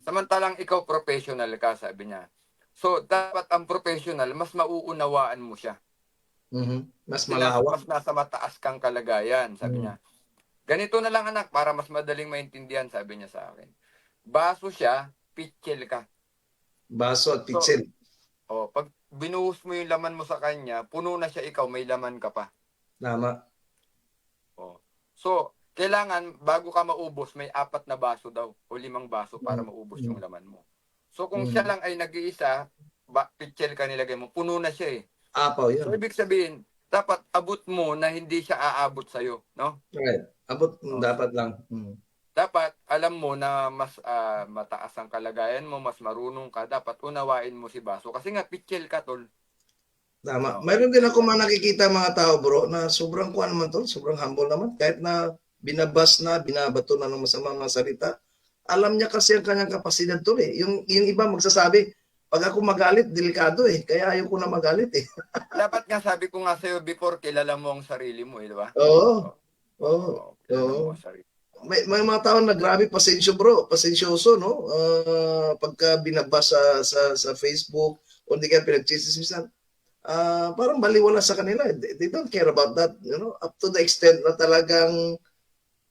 Samantalang ikaw professional ka, sabi niya. So, dapat ang professional, mas mauunawaan mo siya. Mas Sila, malawak. mas nasa mataas kang kalagayan, sabi niya. Ganito na lang anak, para mas madaling maintindihan, sabi niya sa akin. Baso siya, pitchel ka. Baso at pitsil. Pag binuhos mo yung laman mo sa kanya, puno na siya, ikaw may laman ka pa. Tama. So, kailangan bago ka maubos, may 4 na baso daw o 5 baso para maubos yung laman mo. So, kung siya lang ay nag-iisa, pitchel ka nilagay mo, puno na siya eh. Apaw So, yun. ibig sabihin, dapat abot mo na hindi siya aabot sa'yo, no? Right. Abot, dapat lang. Dapat alam mo na mas mataas ang kalagayan mo, mas marunong ka, dapat unawain mo si baso. Kasi nga, pitchel ka, tol. Tama. Mayroon din ako mga nakikita mga tao, bro, na sobrang kuha naman to, sobrang humble naman. Kahit na binabas na, binabato na ng masamang mga salita, alam niya kasi ang kanyang kapasidad to eh. Yung iba magsasabi, pag ako magalit, delikado eh. Kaya ayaw ko na magalit eh. Dapat nga sabi ko nga sa'yo before, kilala mo ang sarili mo, di ba? Oo. Kilala mo ang sarili. May mga tao na grabe pasensyo bro, pasensyoso no. Pagka binabas sa Facebook o hindi kaya pinagchismisan, parang baliwala sa kanila. They don't care about that, you know, up to the extent na talagang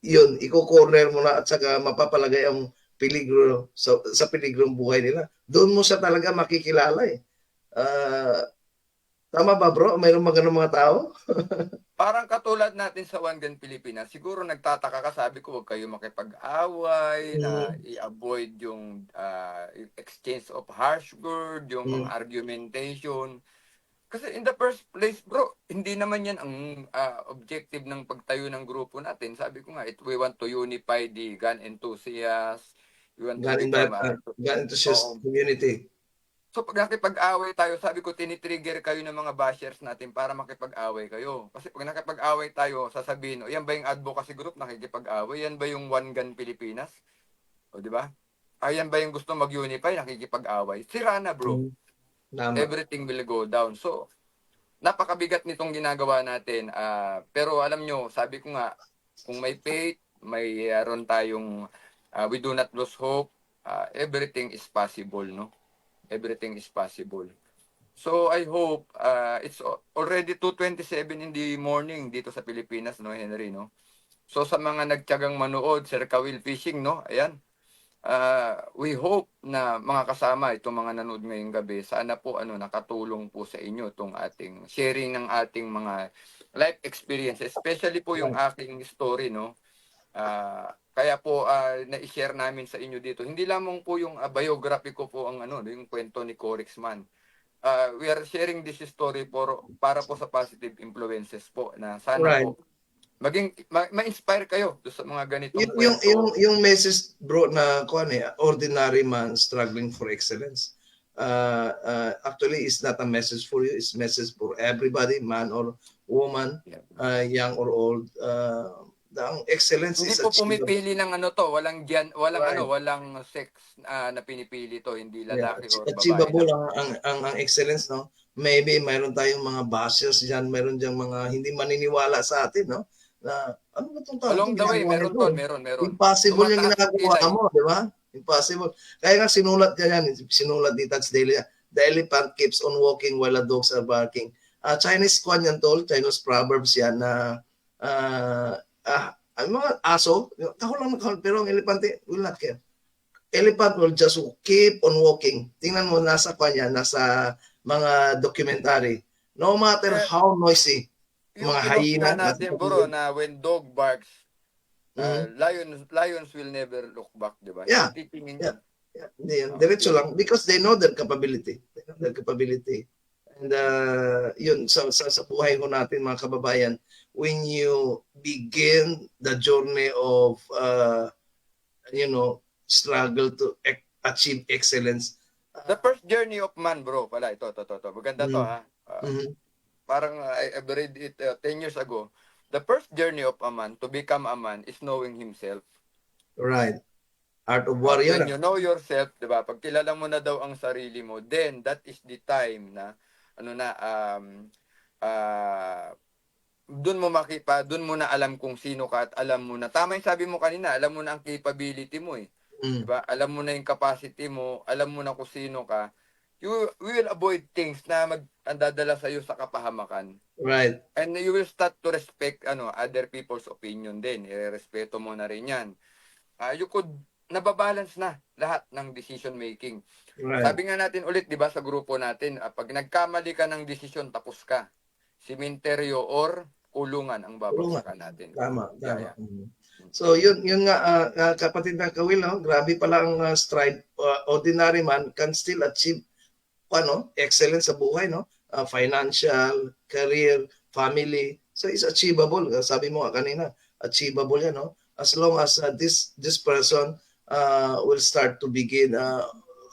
yun, iko-corner mo na at saka mapapalagay ang peligro sa peligrong buhay nila. Doon mo siya talaga makikilala eh. Tama ba bro? Mayroong mga tao? Parang katulad natin sa One Gun Pilipinas, siguro nagtataka ka, sabi ko, huwag kayo makipag-away, na i-avoid yung exchange of harsh word, yung argumentation. Kasi in the first place, bro, hindi naman yan ang objective ng pagtayo ng grupo natin. Sabi ko nga, we want to unify the gun enthusiasts. We want to Gun enthusiast community. So pag nakipag-away tayo, sabi ko, tinitrigger kayo ng mga bashers natin para makipag-away kayo. Kasi pag nakipag-away tayo, sasabihin, o yan ba yung advocacy group nakikipag-away? Yan ba yung One Gun Pilipinas? O di ba? Yan ba yung gusto mag-unify, nakikipag-away? Sira na bro. Everything will go down. So, napakabigat nitong ginagawa natin. Pero alam nyo, sabi ko nga, kung may faith, mayroon tayong we do not lose hope. Everything is possible, no? Everything is possible. So I hope it's already 2:27 in the morning dito sa Pilipinas, no Henry, no? So sa mga nagtiyagang manood, Sir Kawil Fishing, no? Ayan. We hope na mga kasama itong mga nanood ngayong gabi, sana po nakatulong po sa inyo itong ating sharing ng ating mga life experience, especially po yung aking story, no? Kaya po na-share namin sa inyo dito. Hindi lamang po yung biography ko po ang yung kwento ni Corixman. We are sharing this story para po sa positive influences po na sana po maging ma-inspire kayo sa mga ganitong kwento. Yung message bro na ordinary man struggling for excellence. Actually it's not a message for you, it's message for everybody, man or woman, young or old. Ang excellence hindi is po pumipili ng walang walang sex na pinipili to, hindi lalaki or babae. Achievable ang excellence, no? Maybe mayroon tayong mga bashers diyan, mayroon diyang mga hindi maniniwala sa atin, no? Na ano ba tong tao? Along the way, meron. Impossible yung ginagawa mo, di ba? Impossible. Kaya nga sinulat niya yan, sinulat ni Tats Daily, the elephant keeps on walking while the dogs are barking. Chinese kwan yan tol, Chinese proverbs yan na ang mga aso, kahol lang kahol, pero ang elepante will not care. Elephant will just keep on walking. Tingnan mo, nasa kanya, nasa mga documentary. No matter how noisy, Yung mga kinukuha hyena, natin, bro, na when dog barks, Mhm. lions will never look back, di ba? Yeah. Titingin Yeah. yun. Yeah, hindi yan. Diretso lang. Because they know their capability. They know their capability. And yun, sa buhay ko natin, mga kababayan, when you begin the journey of, struggle to achieve excellence. The first journey of man, bro, pala, ito. Maganda to, Mhm. ha? Mhm. Parang I've read it 10 years ago. The first journey of a man to become a man is knowing himself. Right. Art of warrior. When you know yourself, 'di ba? Pag kilala mo na daw ang sarili mo, then that is the time na doon mo na alam kung sino ka at alam mo na tama yung sabi mo kanina, alam mo na ang capability mo eh. Mm. 'Di ba? Alam mo na yung capacity mo, alam mo na kung sino ka. You will avoid things na magdadala sa iyo sa kapahamakan. Right. And you will start to respect other people's opinion din. Irerespeto mo na rin 'yan. You could nababalance na lahat ng decision making. Right. Sabi nga natin ulit, 'di ba, sa grupo natin, pag nagkamali ka ng desisyon, tapos ka. Sementeryo or kulungan ang babagsakan natin. Tama. Yeah. Mhm. So yun nga kapatid na Kawil, no? Grabe pala ang stride. Ordinary man can still achieve excellence sa buhay, no? Financial, career, family. So it's achievable. Sabi mo kanina, achievable yan, no? As long as this person will start to begin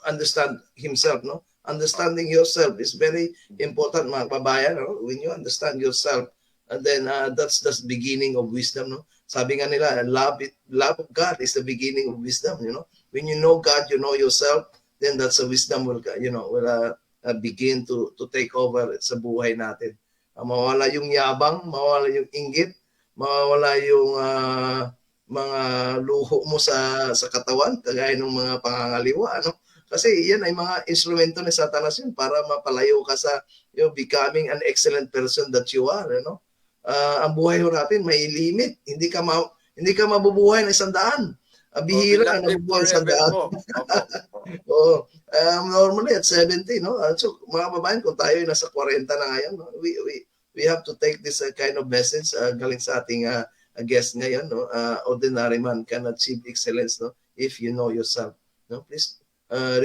understand himself, no? Understanding yourself is very important, mga kababayan, no? When you understand yourself, and then that's the beginning of wisdom, no? Sabi nga nila, love of God is the beginning of wisdom, you know? When you know God, you know yourself, then that's a wisdom will begin to take over sa buhay natin. Mawala yung yabang, mawala yung inggit, mawala yung mga luho mo sa katawan, kagaya ng mga pangangaliwa, ano? Kasi yan ay mga instrumento ni Satanas yun para mapalayo ka sa becoming an excellent person that you are, ano? Ang buhay ho natin may limit. Hindi ka mabubuhay ng 100. Bihira na nabubuhay ng 100. Oo. Normally at 70, no? So mga kababayan, kung tayo ay nasa 40 na ngayon, no? We have to take this kind of message galing sa ating guest ngayon, no? Ordinary man can achieve excellence, no? If you know yourself, no? Please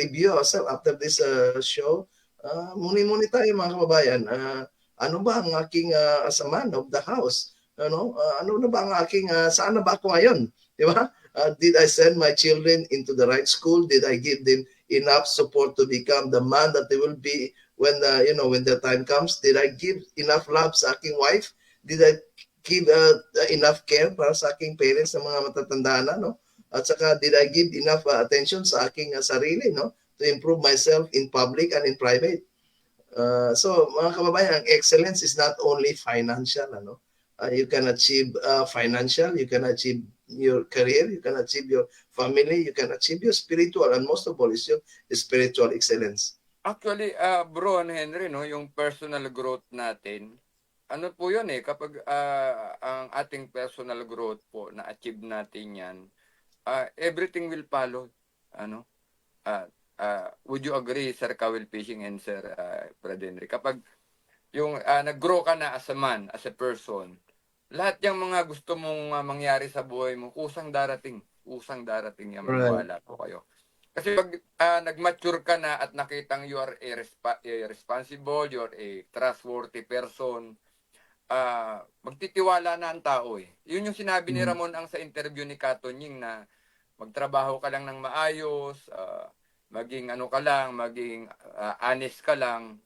review ourselves after this show. Muni-muni tayo, mga kababayan. Ano ba ang aking as a man of the house? Ano na ba ang aking saan na ba ako ngayon? Di ba? Did I send my children into the right school? Did I give them enough support to become the man that they will be when the time comes? Did I give enough love sa aking wife? Did I give enough care para sa aking parents na mga matatanda na, no? At saka did I give enough attention sa aking sarili, no? To improve myself in public and in private. So mga kababayan, ang excellence is not only financial, ano? You can achieve financial, you can achieve your career, you can achieve your family, you can achieve your spiritual, and most of all is your spiritual excellence. Actually, bro and Henry, no, yung personal growth natin, ano po yun kapag ang ating personal growth po na-achieve natin yan, everything will follow. Would you agree, Sir Kawil Fishing and Sir Brad Henry? Kapag yung nag-grow ka na as a man, as a person, lahat yung mga gusto mong mangyari sa buhay mo, kusang darating yan, maniwala po kayo. Kasi pag nag-mature ka na at nakitang you are a responsible, you are a trustworthy person, magtitiwala na ang tao Yun yung sinabi ni Ramon ang sa interview ni Kato Nying na magtrabaho ka lang ng maayos, maging maging honest ka lang.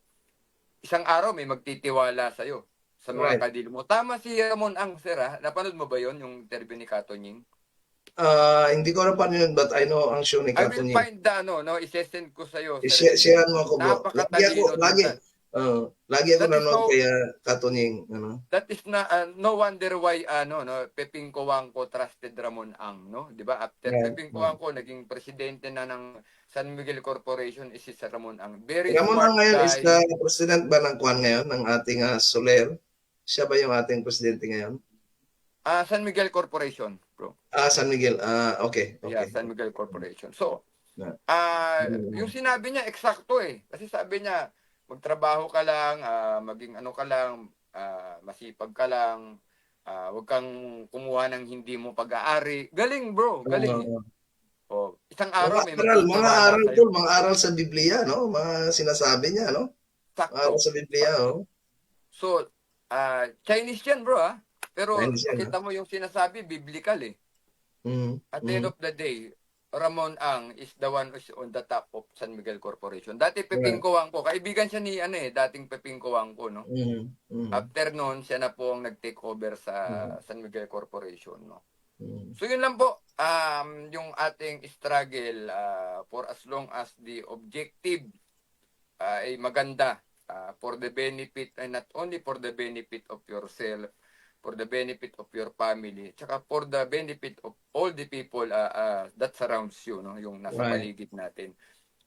Isang araw may magtitiwala sa'yo sa mga kadil mo. Tama si Ramon ang sir, napanood mo ba yon yung interview ni Kato Nying? Hindi ko na paano yun, but I know ang show ni I Kato will Nying. find the, isesend ko sa'yo. Share mo ako, bro. Napakatalino. Lagi ako That is nanonood no kaya Katunying, ano. that is na no wonder why Peping Coangco trusted Ramon Ang, no? 'Di ba? After Yeah. Peping Coangco naging presidente na ng San Miguel Corporation is si Sir Ramon Ang. Very Ramon smart Ang ngayon is the guy. president ba ng Kwan ngayon, ng ating Soler? Siya ba yung ating presidente ngayon? San Miguel Corporation, bro. San Miguel. Okay. Yeah, San Miguel Corporation. So, Yeah. yung sinabi niya eksakto eh. Kasi sabi niya, magtrabaho ka lang, maging ano ka lang, masipag ka lang, huwag kang kumuha ng hindi mo pag-aari. Galing, bro. Galing. Oh, isang araw may Mga aral to, mga aral sa Biblia, no? Mga sinasabi niya, no? Aral sa Biblia, oh. So, Chinese yan, bro, Pero Chinese yan, kita mo yung sinasabi, biblical eh. At the end of the day, Ramon Ang is the one who's on the top of San Miguel Corporation. Dati Peping Coangco, kaibigan siya ni dating Peping Coangco, no? After noon, siya na po ang nag-take over sa San Miguel Corporation, no? So yun lang po, yung ating struggle for as long as the objective ay maganda for the benefit, and not only for the benefit of yourself, for the benefit of your family, tsaka for the benefit of all the people that surrounds you, no? Yung nasa paligid natin.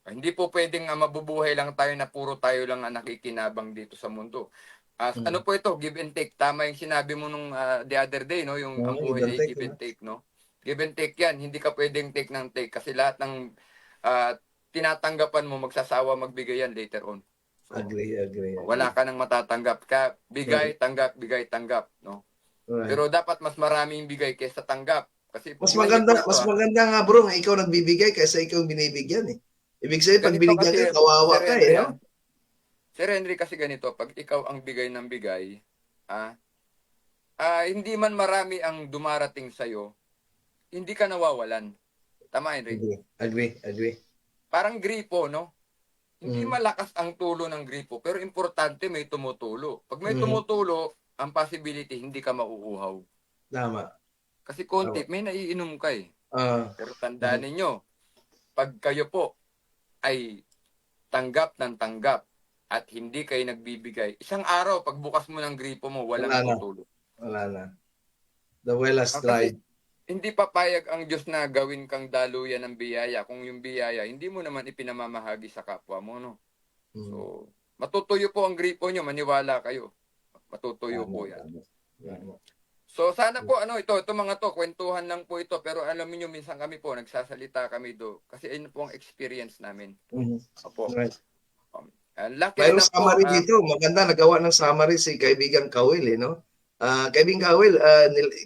Hindi po pwedeng mabubuhay lang tayo na puro tayo lang ang nakikinabang dito sa mundo. Ano po ito? Give and take. Tama yung sinabi mo nung the other day, no? Yung ang buhay ay give and take, no? Give and take yan. Hindi ka pwedeng take ng take kasi lahat ng tinatanggapan mo, magsasawa magbigay yan later on. So, Agree. wala ka nang matatanggap. Bigay, tanggap, bigay, tanggap, no? Right. Pero dapat mas maraming bigay kaysa tanggap. Kasi Mas maganda nga bro, nga ikaw nagbibigay kaysa ikaw binibigyan eh. Ibig sabihin, pag Ganito binigyan kasi, ka, kawawa Sir ka Henry, eh, no? Sir Henry, kasi ganito, pag ikaw ang bigay ng bigay, hindi man marami ang dumarating sa'yo, hindi ka nawawalan. Tama, Henry? Agree. Parang gripo, no? Hindi malakas ang tulo ng gripo, pero importante may tumutulo. Pag may tumutulo, ang possibility, hindi ka mauuhaw. Tama. Kasi konti, may naiinom ka eh. Pero tandaan ninyo, pag kayo po ay tanggap ng tanggap at hindi kayo nagbibigay, isang araw, pagbukas mo ng gripo mo, walang tutulo. Wala na. The well has dried. Hindi papayag ang Diyos na gawin kang daluyan ng biyaya kung yung biyaya, hindi mo naman ipinamamahagi sa kapwa mo, no? So, matutuyo po ang gripo nyo, maniwala kayo. Matutuyo po yan. So sana po ito mga to, kwentuhan lang po ito, pero alam niyo minsan kami po nagsasalita kami kasi ayun po ang experience namin. Opo. Right. Lucky Mayroong na po, summary dito. Maganda, nagawa ng summary si kaibigan Kawil, eh, no? Kaibigan Kawil,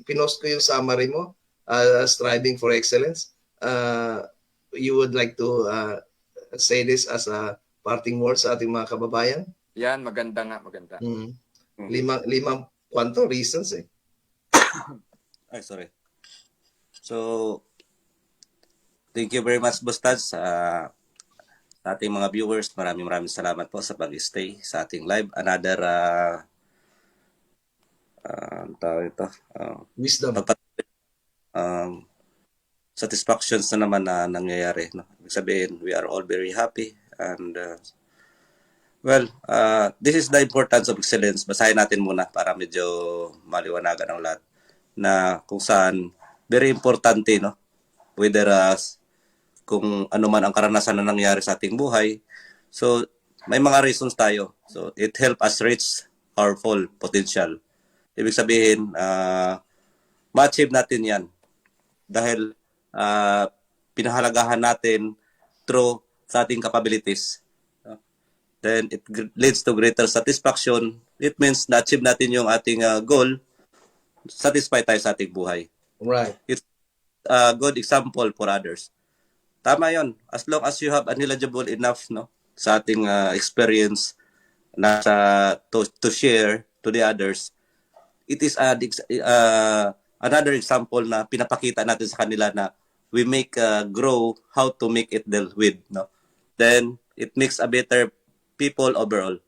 pinost ko yung summary mo, striving for excellence. You would like to say this as a parting words sa ating mga kababayan? Yan, maganda. Limang kwanto reasons eh. Ay, sorry. So, thank you very much, Bustad, sa ating mga viewers. Maraming salamat po sa pag-stay sa ating live. Another Wisdom. Satisfactions na naman na nangyayari. No? Ibig sabihin, we are all very happy. And, this is the importance of excellence. Basahin natin muna para medyo maliwanagan ang lahat. Na kung saan, very importante, no? Whether kung ano man ang karanasan na nangyari sa ating buhay. So, may mga reasons tayo. So, it help us reach our full potential. Ibig sabihin, ma-achieve natin yan. Dahil pinahalagahan natin through sa ating capabilities. Then, it leads to greater satisfaction. It means na-achieve natin yung ating goal, satisfied tayo sa ating buhay. Right. It's a good example for others. Tama yon. As long as you have a knowledgeable enough, no, sa ating experience na to share to the others, it is another example na pinapakita natin sa kanila na we make grow how to make it deal with, no. Then it makes a better people overall.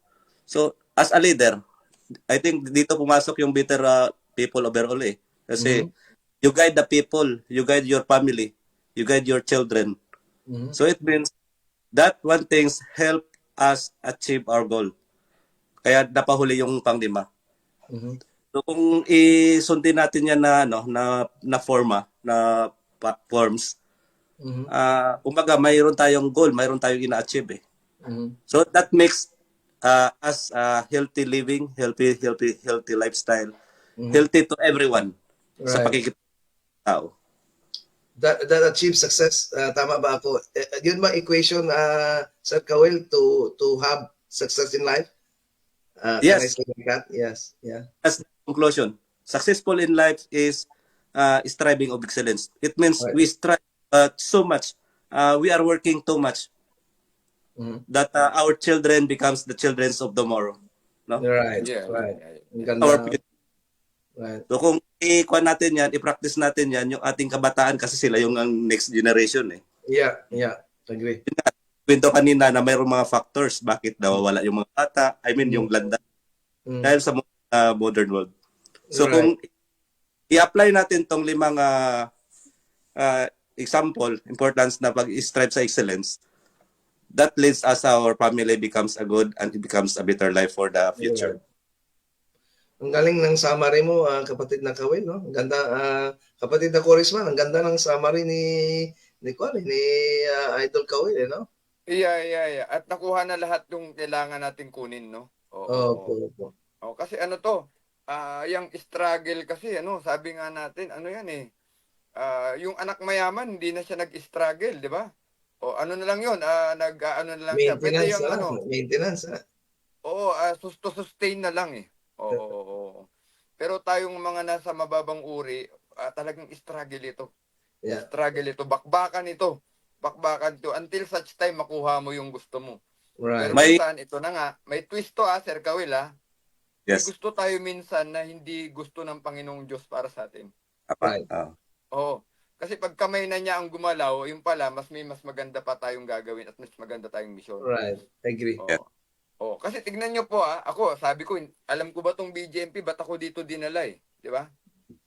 So as a leader, I think dito pumasok yung better people overall eh. Kasi you guide the people, you guide your family, you guide your children. So it means that one things help us achieve our goal. Kaya napahuli yung panglima. Mhm. So kung isundin natin yan na ano na forma na forms, Mhm. kumbaga mayroon tayong goal, mayroon tayong ina-achieve eh. Mhm. So that makes us healthy living, healthy lifestyle, Mhm. healthy to everyone sa Right. pakikita ng tao. That achieve success. Tama ba ako? Yun ba equation, Sir Kawil, to have success in life? Can I Yes, say like that? Yes. Yeah. that's the conclusion. Successful in life is striving of excellence. It means Right. we strive so much. We are working too much Mhm. that our children becomes the children of tomorrow. No? Right. Yeah, Right. yeah, yeah. Ang Our ganda. future. Right. So kung i-kuha natin yan, i-practice natin yan, yung ating kabataan kasi sila yung ang next generation eh. Yeah. Yeah. Agree. Kwento kanina na mayroong mga factors bakit nawawala yung mga bata, I mean yung landa, Mm. dahil sa modern world. So Right. kung i-apply natin tong limang example, importance na pag-strive sa excellence, that leads us our family becomes a good and it becomes a better life for the future. Ang galing ng summary mo, kapatid na Kawil, no? Ang ganda, kapatid na Corisman, ang ganda ng summary ni Idol Kawil, eh, no? Yeah. At nakuha na lahat yung kailangan natin kunin, no? Oo. Opo. Oh, kasi ano to, yung struggle kasi, ano, sabi nga natin, ano yan eh, yung anak mayaman, hindi na siya nag-struggle, di ba? O ano na lang yun, ano na lang siya. Pwede Maintenance, yung ano, Maintenance, oo, to sustain na lang eh. Oo. Pero tayong mga nasa mababang uri, talagang struggle ito. Yeah. Struggle ito, bakbakan ito. Bakbakan ito until such time makuha mo yung gusto mo. Right. Pero minsan, ito na nga, may twist to Sir Kawil May Yes. gusto tayo minsan na hindi gusto ng Panginoong Diyos para sa atin. Right. Oo. Kasi pag kamay na niya ang gumalaw, yung pala, mas maganda pa tayong gagawin at mas maganda tayong misyon. Right. Agree. Oo. Kasi tignan nyo po ako, sabi ko, alam ko ba tong BJMP, ba't ako dito dinala eh? Di ba?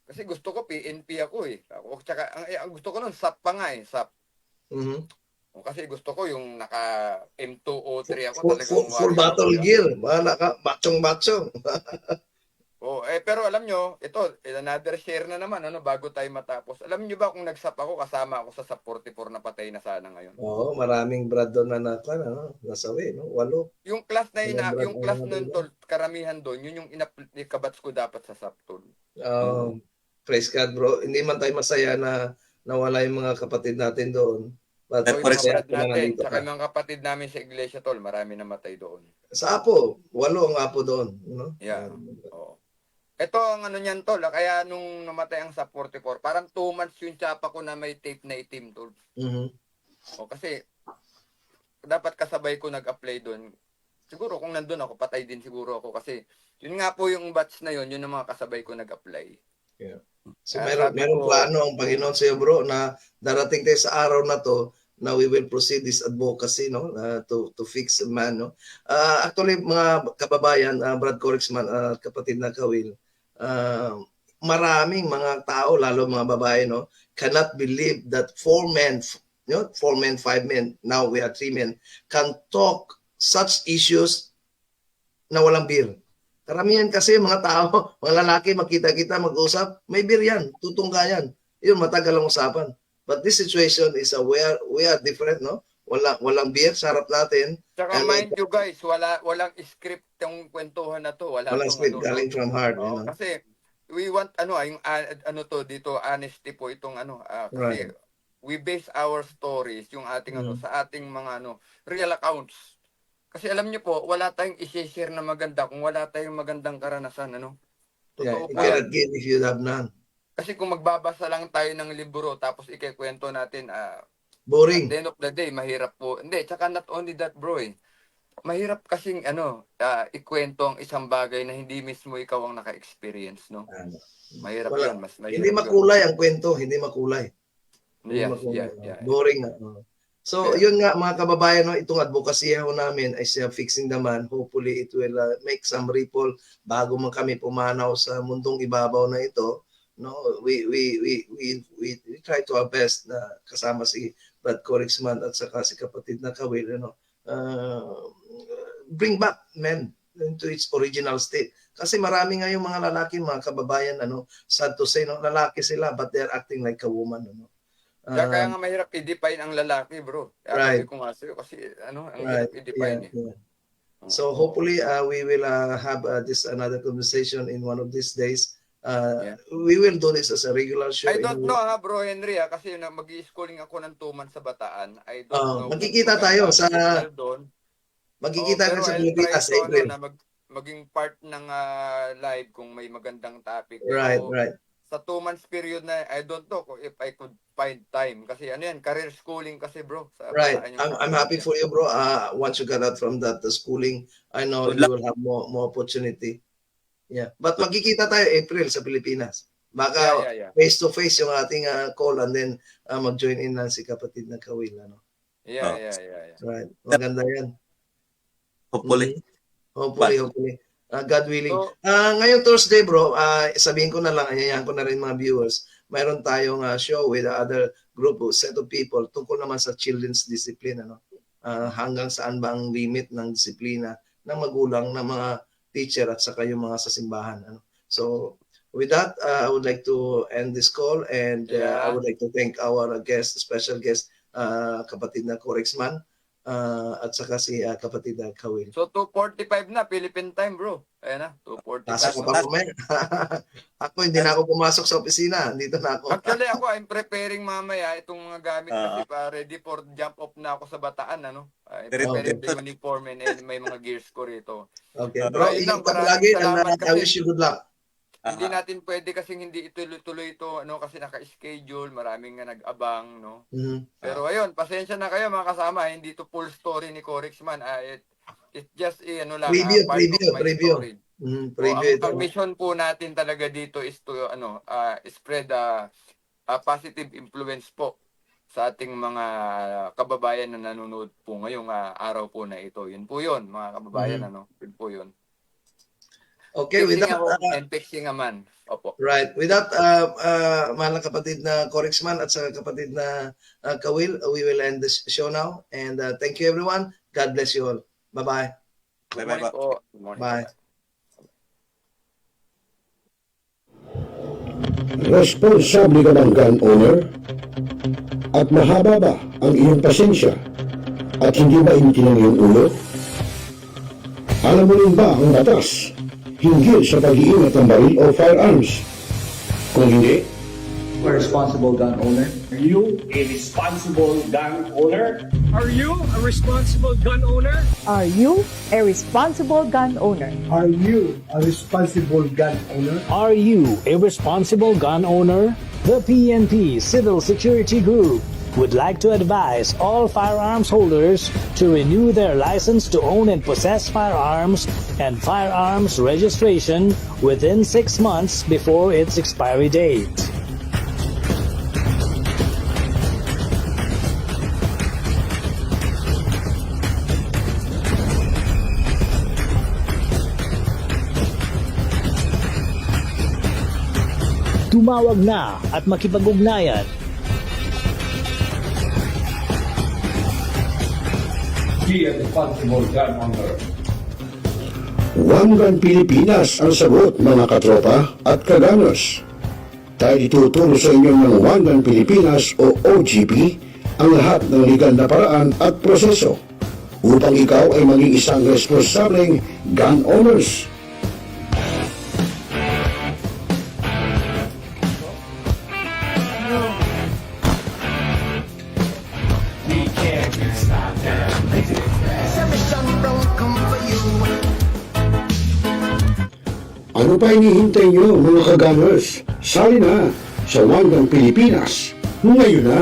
Kasi gusto ko PNP ako eh. Tsaka, ang gusto ko nun, SAP pa nga eh, SAP. Mhm. Kasi gusto ko yung naka M203 ako talagang Full warrior battle ako, gear. Bahala ka. Machong. pero alam nyo, ito, another share na naman, bago tayo matapos. Alam nyo ba kung nagsap ako, kasama ako sa SAP 44 na patay na sana ngayon? Oo, maraming brad doon na nasawi, no? 8. Yung class na Walang yung brad class ang nun, mga tol, karamihan doon, yun yung kabats ko dapat sa SAP, tol. Praise God, bro. Hindi man tayo masaya na nawala yung mga kapatid natin doon. But So, yung for mga masaya brad ako na natin, nandito saka ka. yung mga kapatid namin sa iglesia, tol, marami namatay doon. Sa Apo, 8 ang Apo doon. No? Yeah. Oo. Ito ang ano niyan, tol. Kaya nung namatay ang SAP 44, parang 2 months yung tsapa ko na may tape na itim, tol. Mhm. Kasi dapat kasabay ko nag-apply doon. Siguro kung nandun ako, patay din siguro ako. Kasi yun nga po yung batch na yun ang mga kasabay ko nag-apply. Yeah. So Kaya meron plano ang Panginoon sa iyo, bro, na darating tayo sa araw na to na we will proceed this advocacy, no, to fix man, no. Actually, mga kababayan, Brad Corexman at kapatid na Kawil, maraming mga tao, lalo mga babae, no, cannot believe that 4 men, 4 men, 5 men, now we are 3 men, can talk such issues na walang beer. Karamihan kasi mga tao, mga lalaki, makita-kita, mag-usap, may beer yan, tutungga yan. Yun, matagal ang usapan. But this situation is we are different, no? Walang beer, sarap natin. Tsaka mind you guys, walang script yung kwentuhan na to. Walang script, galing from heart. You know? Kasi we want yung to dito, honesty po itong kasi Right. we base our stories, yung ating sa ating mga real accounts. Kasi alam niyo po, wala tayong i-share na maganda kung wala tayong magandang karanasan, Yeah, Totoo you po cannot yan. give if you have none. Kasi kung magbabasa lang tayo ng libro tapos ikikwento natin, Boring. at the end of the day, mahirap po. Hindi, tsaka not only that, bro, mahirap kasing ikwento ang isang bagay na hindi mismo ikaw ang naka-experience, no? Mahirap Wala. yun, mas mahirap Hindi makulay ang kwento, hindi makulay. Hindi Yes, makulay. yeah. Boring na. So, Yeah. yun nga mga kababayan, no, itong advokasya ho namin ay fixing the man. Hopefully, it will make some ripple bago man kami pumanaw sa mundong ibabaw na ito. No, we try to our best na kasama si Brad Corexman at saka si kapatid na Kawil, bring back men, into its original state. Kasi marami nga yung mga lalaki, mga kababayan, sad to say, lalaki sila, but they're acting like a woman. Kaya nga mahirap i-define ang lalaki, bro. Right. Sabi ko nga sa'yo, kasi ang Right. hirap i-define. Yeah. So hopefully we will have this another conversation in one of these days. We will do this as a regular show. I don't know bro Henry kasi mag-i-schooling ako ng 2 months sa Bataan. I don't know. Magkikita tayo sa doon. Magkikita pero tayo sa I'll Pilipinas try to, April. na maging part ng live kung may magandang topic. Right, Pero right. Sa 2 months period na, I don't know if I could find time. Kasi career schooling kasi bro. Right. I'm happy for you, bro. Once you get out from that schooling, I know you will have more opportunity. Yeah. But magkikita tayo April sa Pilipinas. Baka face to face yung ating call and then mag-join in na si kapatid na Kawil. Yeah. Right. Maganda yan. Hopefully. Hopefully. God willing. Ngayong Thursday, bro, sabihin ko na lang, anyayahan ko na rin mga viewers, mayroon tayong show with other group, set of people, tungkol naman sa children's discipline. Hanggang saan ba ang limit ng disiplina ng magulang, ng mga teacher at saka yung mga sa simbahan. So, with that, I would like to end this call and I would like to thank our guest, special guest, kapatid na Corexman, at saka si kapatid na Kawil. So 2:45 na Philippine time, bro. Ayan na, 2:45. Pasok ka pa mamaya. Ako, hindi na ako pumasok sa opisina. Dito na ako. Actually, I'm preparing mamaya itong mga gamit kasi ready for jump off na ako sa Bataan, preparing the uniform and may mga gears ko rito. Okay. Bro, ingat ka lagi and I wish you good luck. Hindi natin pwede kasi hindi ituloy-tuloy ito kasi naka-schedule, maraming nga nag-abang, no? Pero ayun, pasensya na kayo mga kasama, hindi to full story ni Corexman. It just lang preview. story. Preview Ang mission po natin talaga dito is to spread a positive influence po sa ating mga kababayan na nanonood po ngayong araw po na ito. Yun po yun, mga kababayan, Yun po yun. Okay, with that, and fixing a man. Opo. Right. With that, mahal na kapatid na Corexman at sa kapatid na Kawil, we will end this show now. And thank you everyone. God bless you all. Bye-bye. Bye-bye. Bye. Responsable ka bang gun owner? At mahaba ba ang iyong pasensya? At hindi ba intinang iyong ulo? Alam mo rin ba ang batas hinggil sa pag-iingat ng baril o firearms? Kung hindi, A responsible gun owner. Are you a responsible gun owner? Are you a responsible gun owner? Are you a responsible gun owner? Are you a responsible gun owner? Are you a responsible gun owner? The PNP Civil Security Group would like to advise all firearms holders to renew their license to own and possess firearms and firearms registration within 6 months before its expiry date. Tumawag na at makipag-ugnayan. Be a responsible gun owner. One Gun Pilipinas ang sagot mga katropa at kaganos. Tayo ituturo sa inyo ng One Gun Pilipinas o OGP ang lahat ng legal na paraan at proseso upang ikaw ay maging isang responsableng gun owners. Ano pa hinihintay nyo mga kaganers? Sali na sa One Gun Pilipinas ngayon na!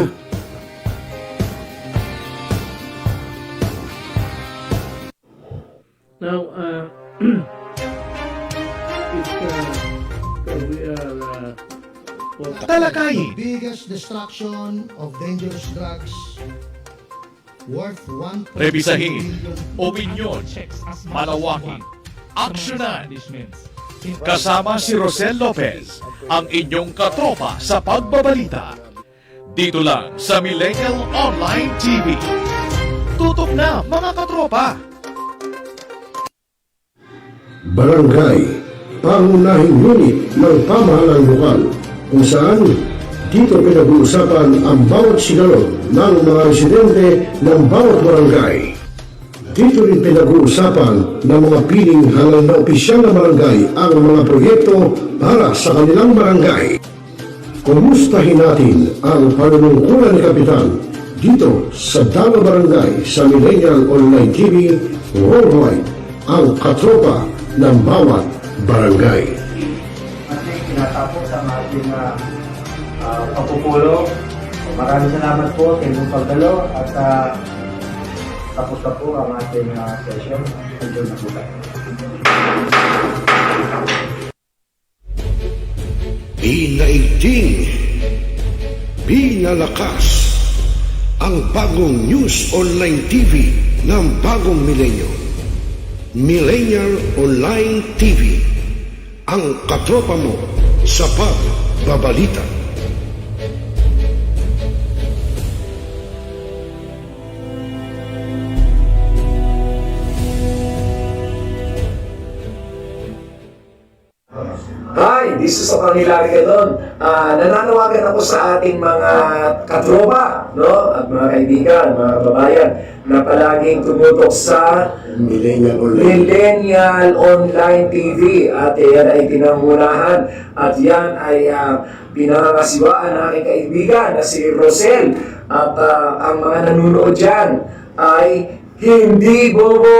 Now, we are Talakayin. Biggest destruction of dangerous drugs worth 1. rebisahin, opinyon, malawakin, aksyonan. Kasama si Rosel Lopez, ang inyong katropa sa pagbabalita. Dito lang sa Millennial Online TV. Tutok na mga katropa! Barangay, pangunahing unit ng pamahalang lokal kung saan dito pinag-uusapan ang bawat sigalot ng mga residente ng bawat barangay. Dito rin pinag-uusapan ng mga piling halal na opisyal na barangay ang mga proyekto para sa kanilang barangay. Kumustahin natin ang panunungkulan ni Kapitan dito sa Dalo Barangay sa Millennial Online TV Worldwide, ang katropa ng bawat barangay. Ating tinatapos ang ating pagpupulong. Maraming salamat po sa inyong pagdalo at tapos na po ang ating session. Enjoy na po tayo. Pinaigting, pinalakas ang bagong News Online TV ng bagong milenyo. Millennial Online TV, ang katropa mo sa pagbabalita. Hi, this is Hilary Gadon. Nananawagan ako sa ating mga katropa, no? At mga kaibigan, mga kababayan, na palaging tumutok sa Millennial Online TV. At yan ay pinangunahan at yan ay pinangangasiwaan ng aking kaibigan na si Rosel. At ang mga nanunood dyan ay hindi bobo!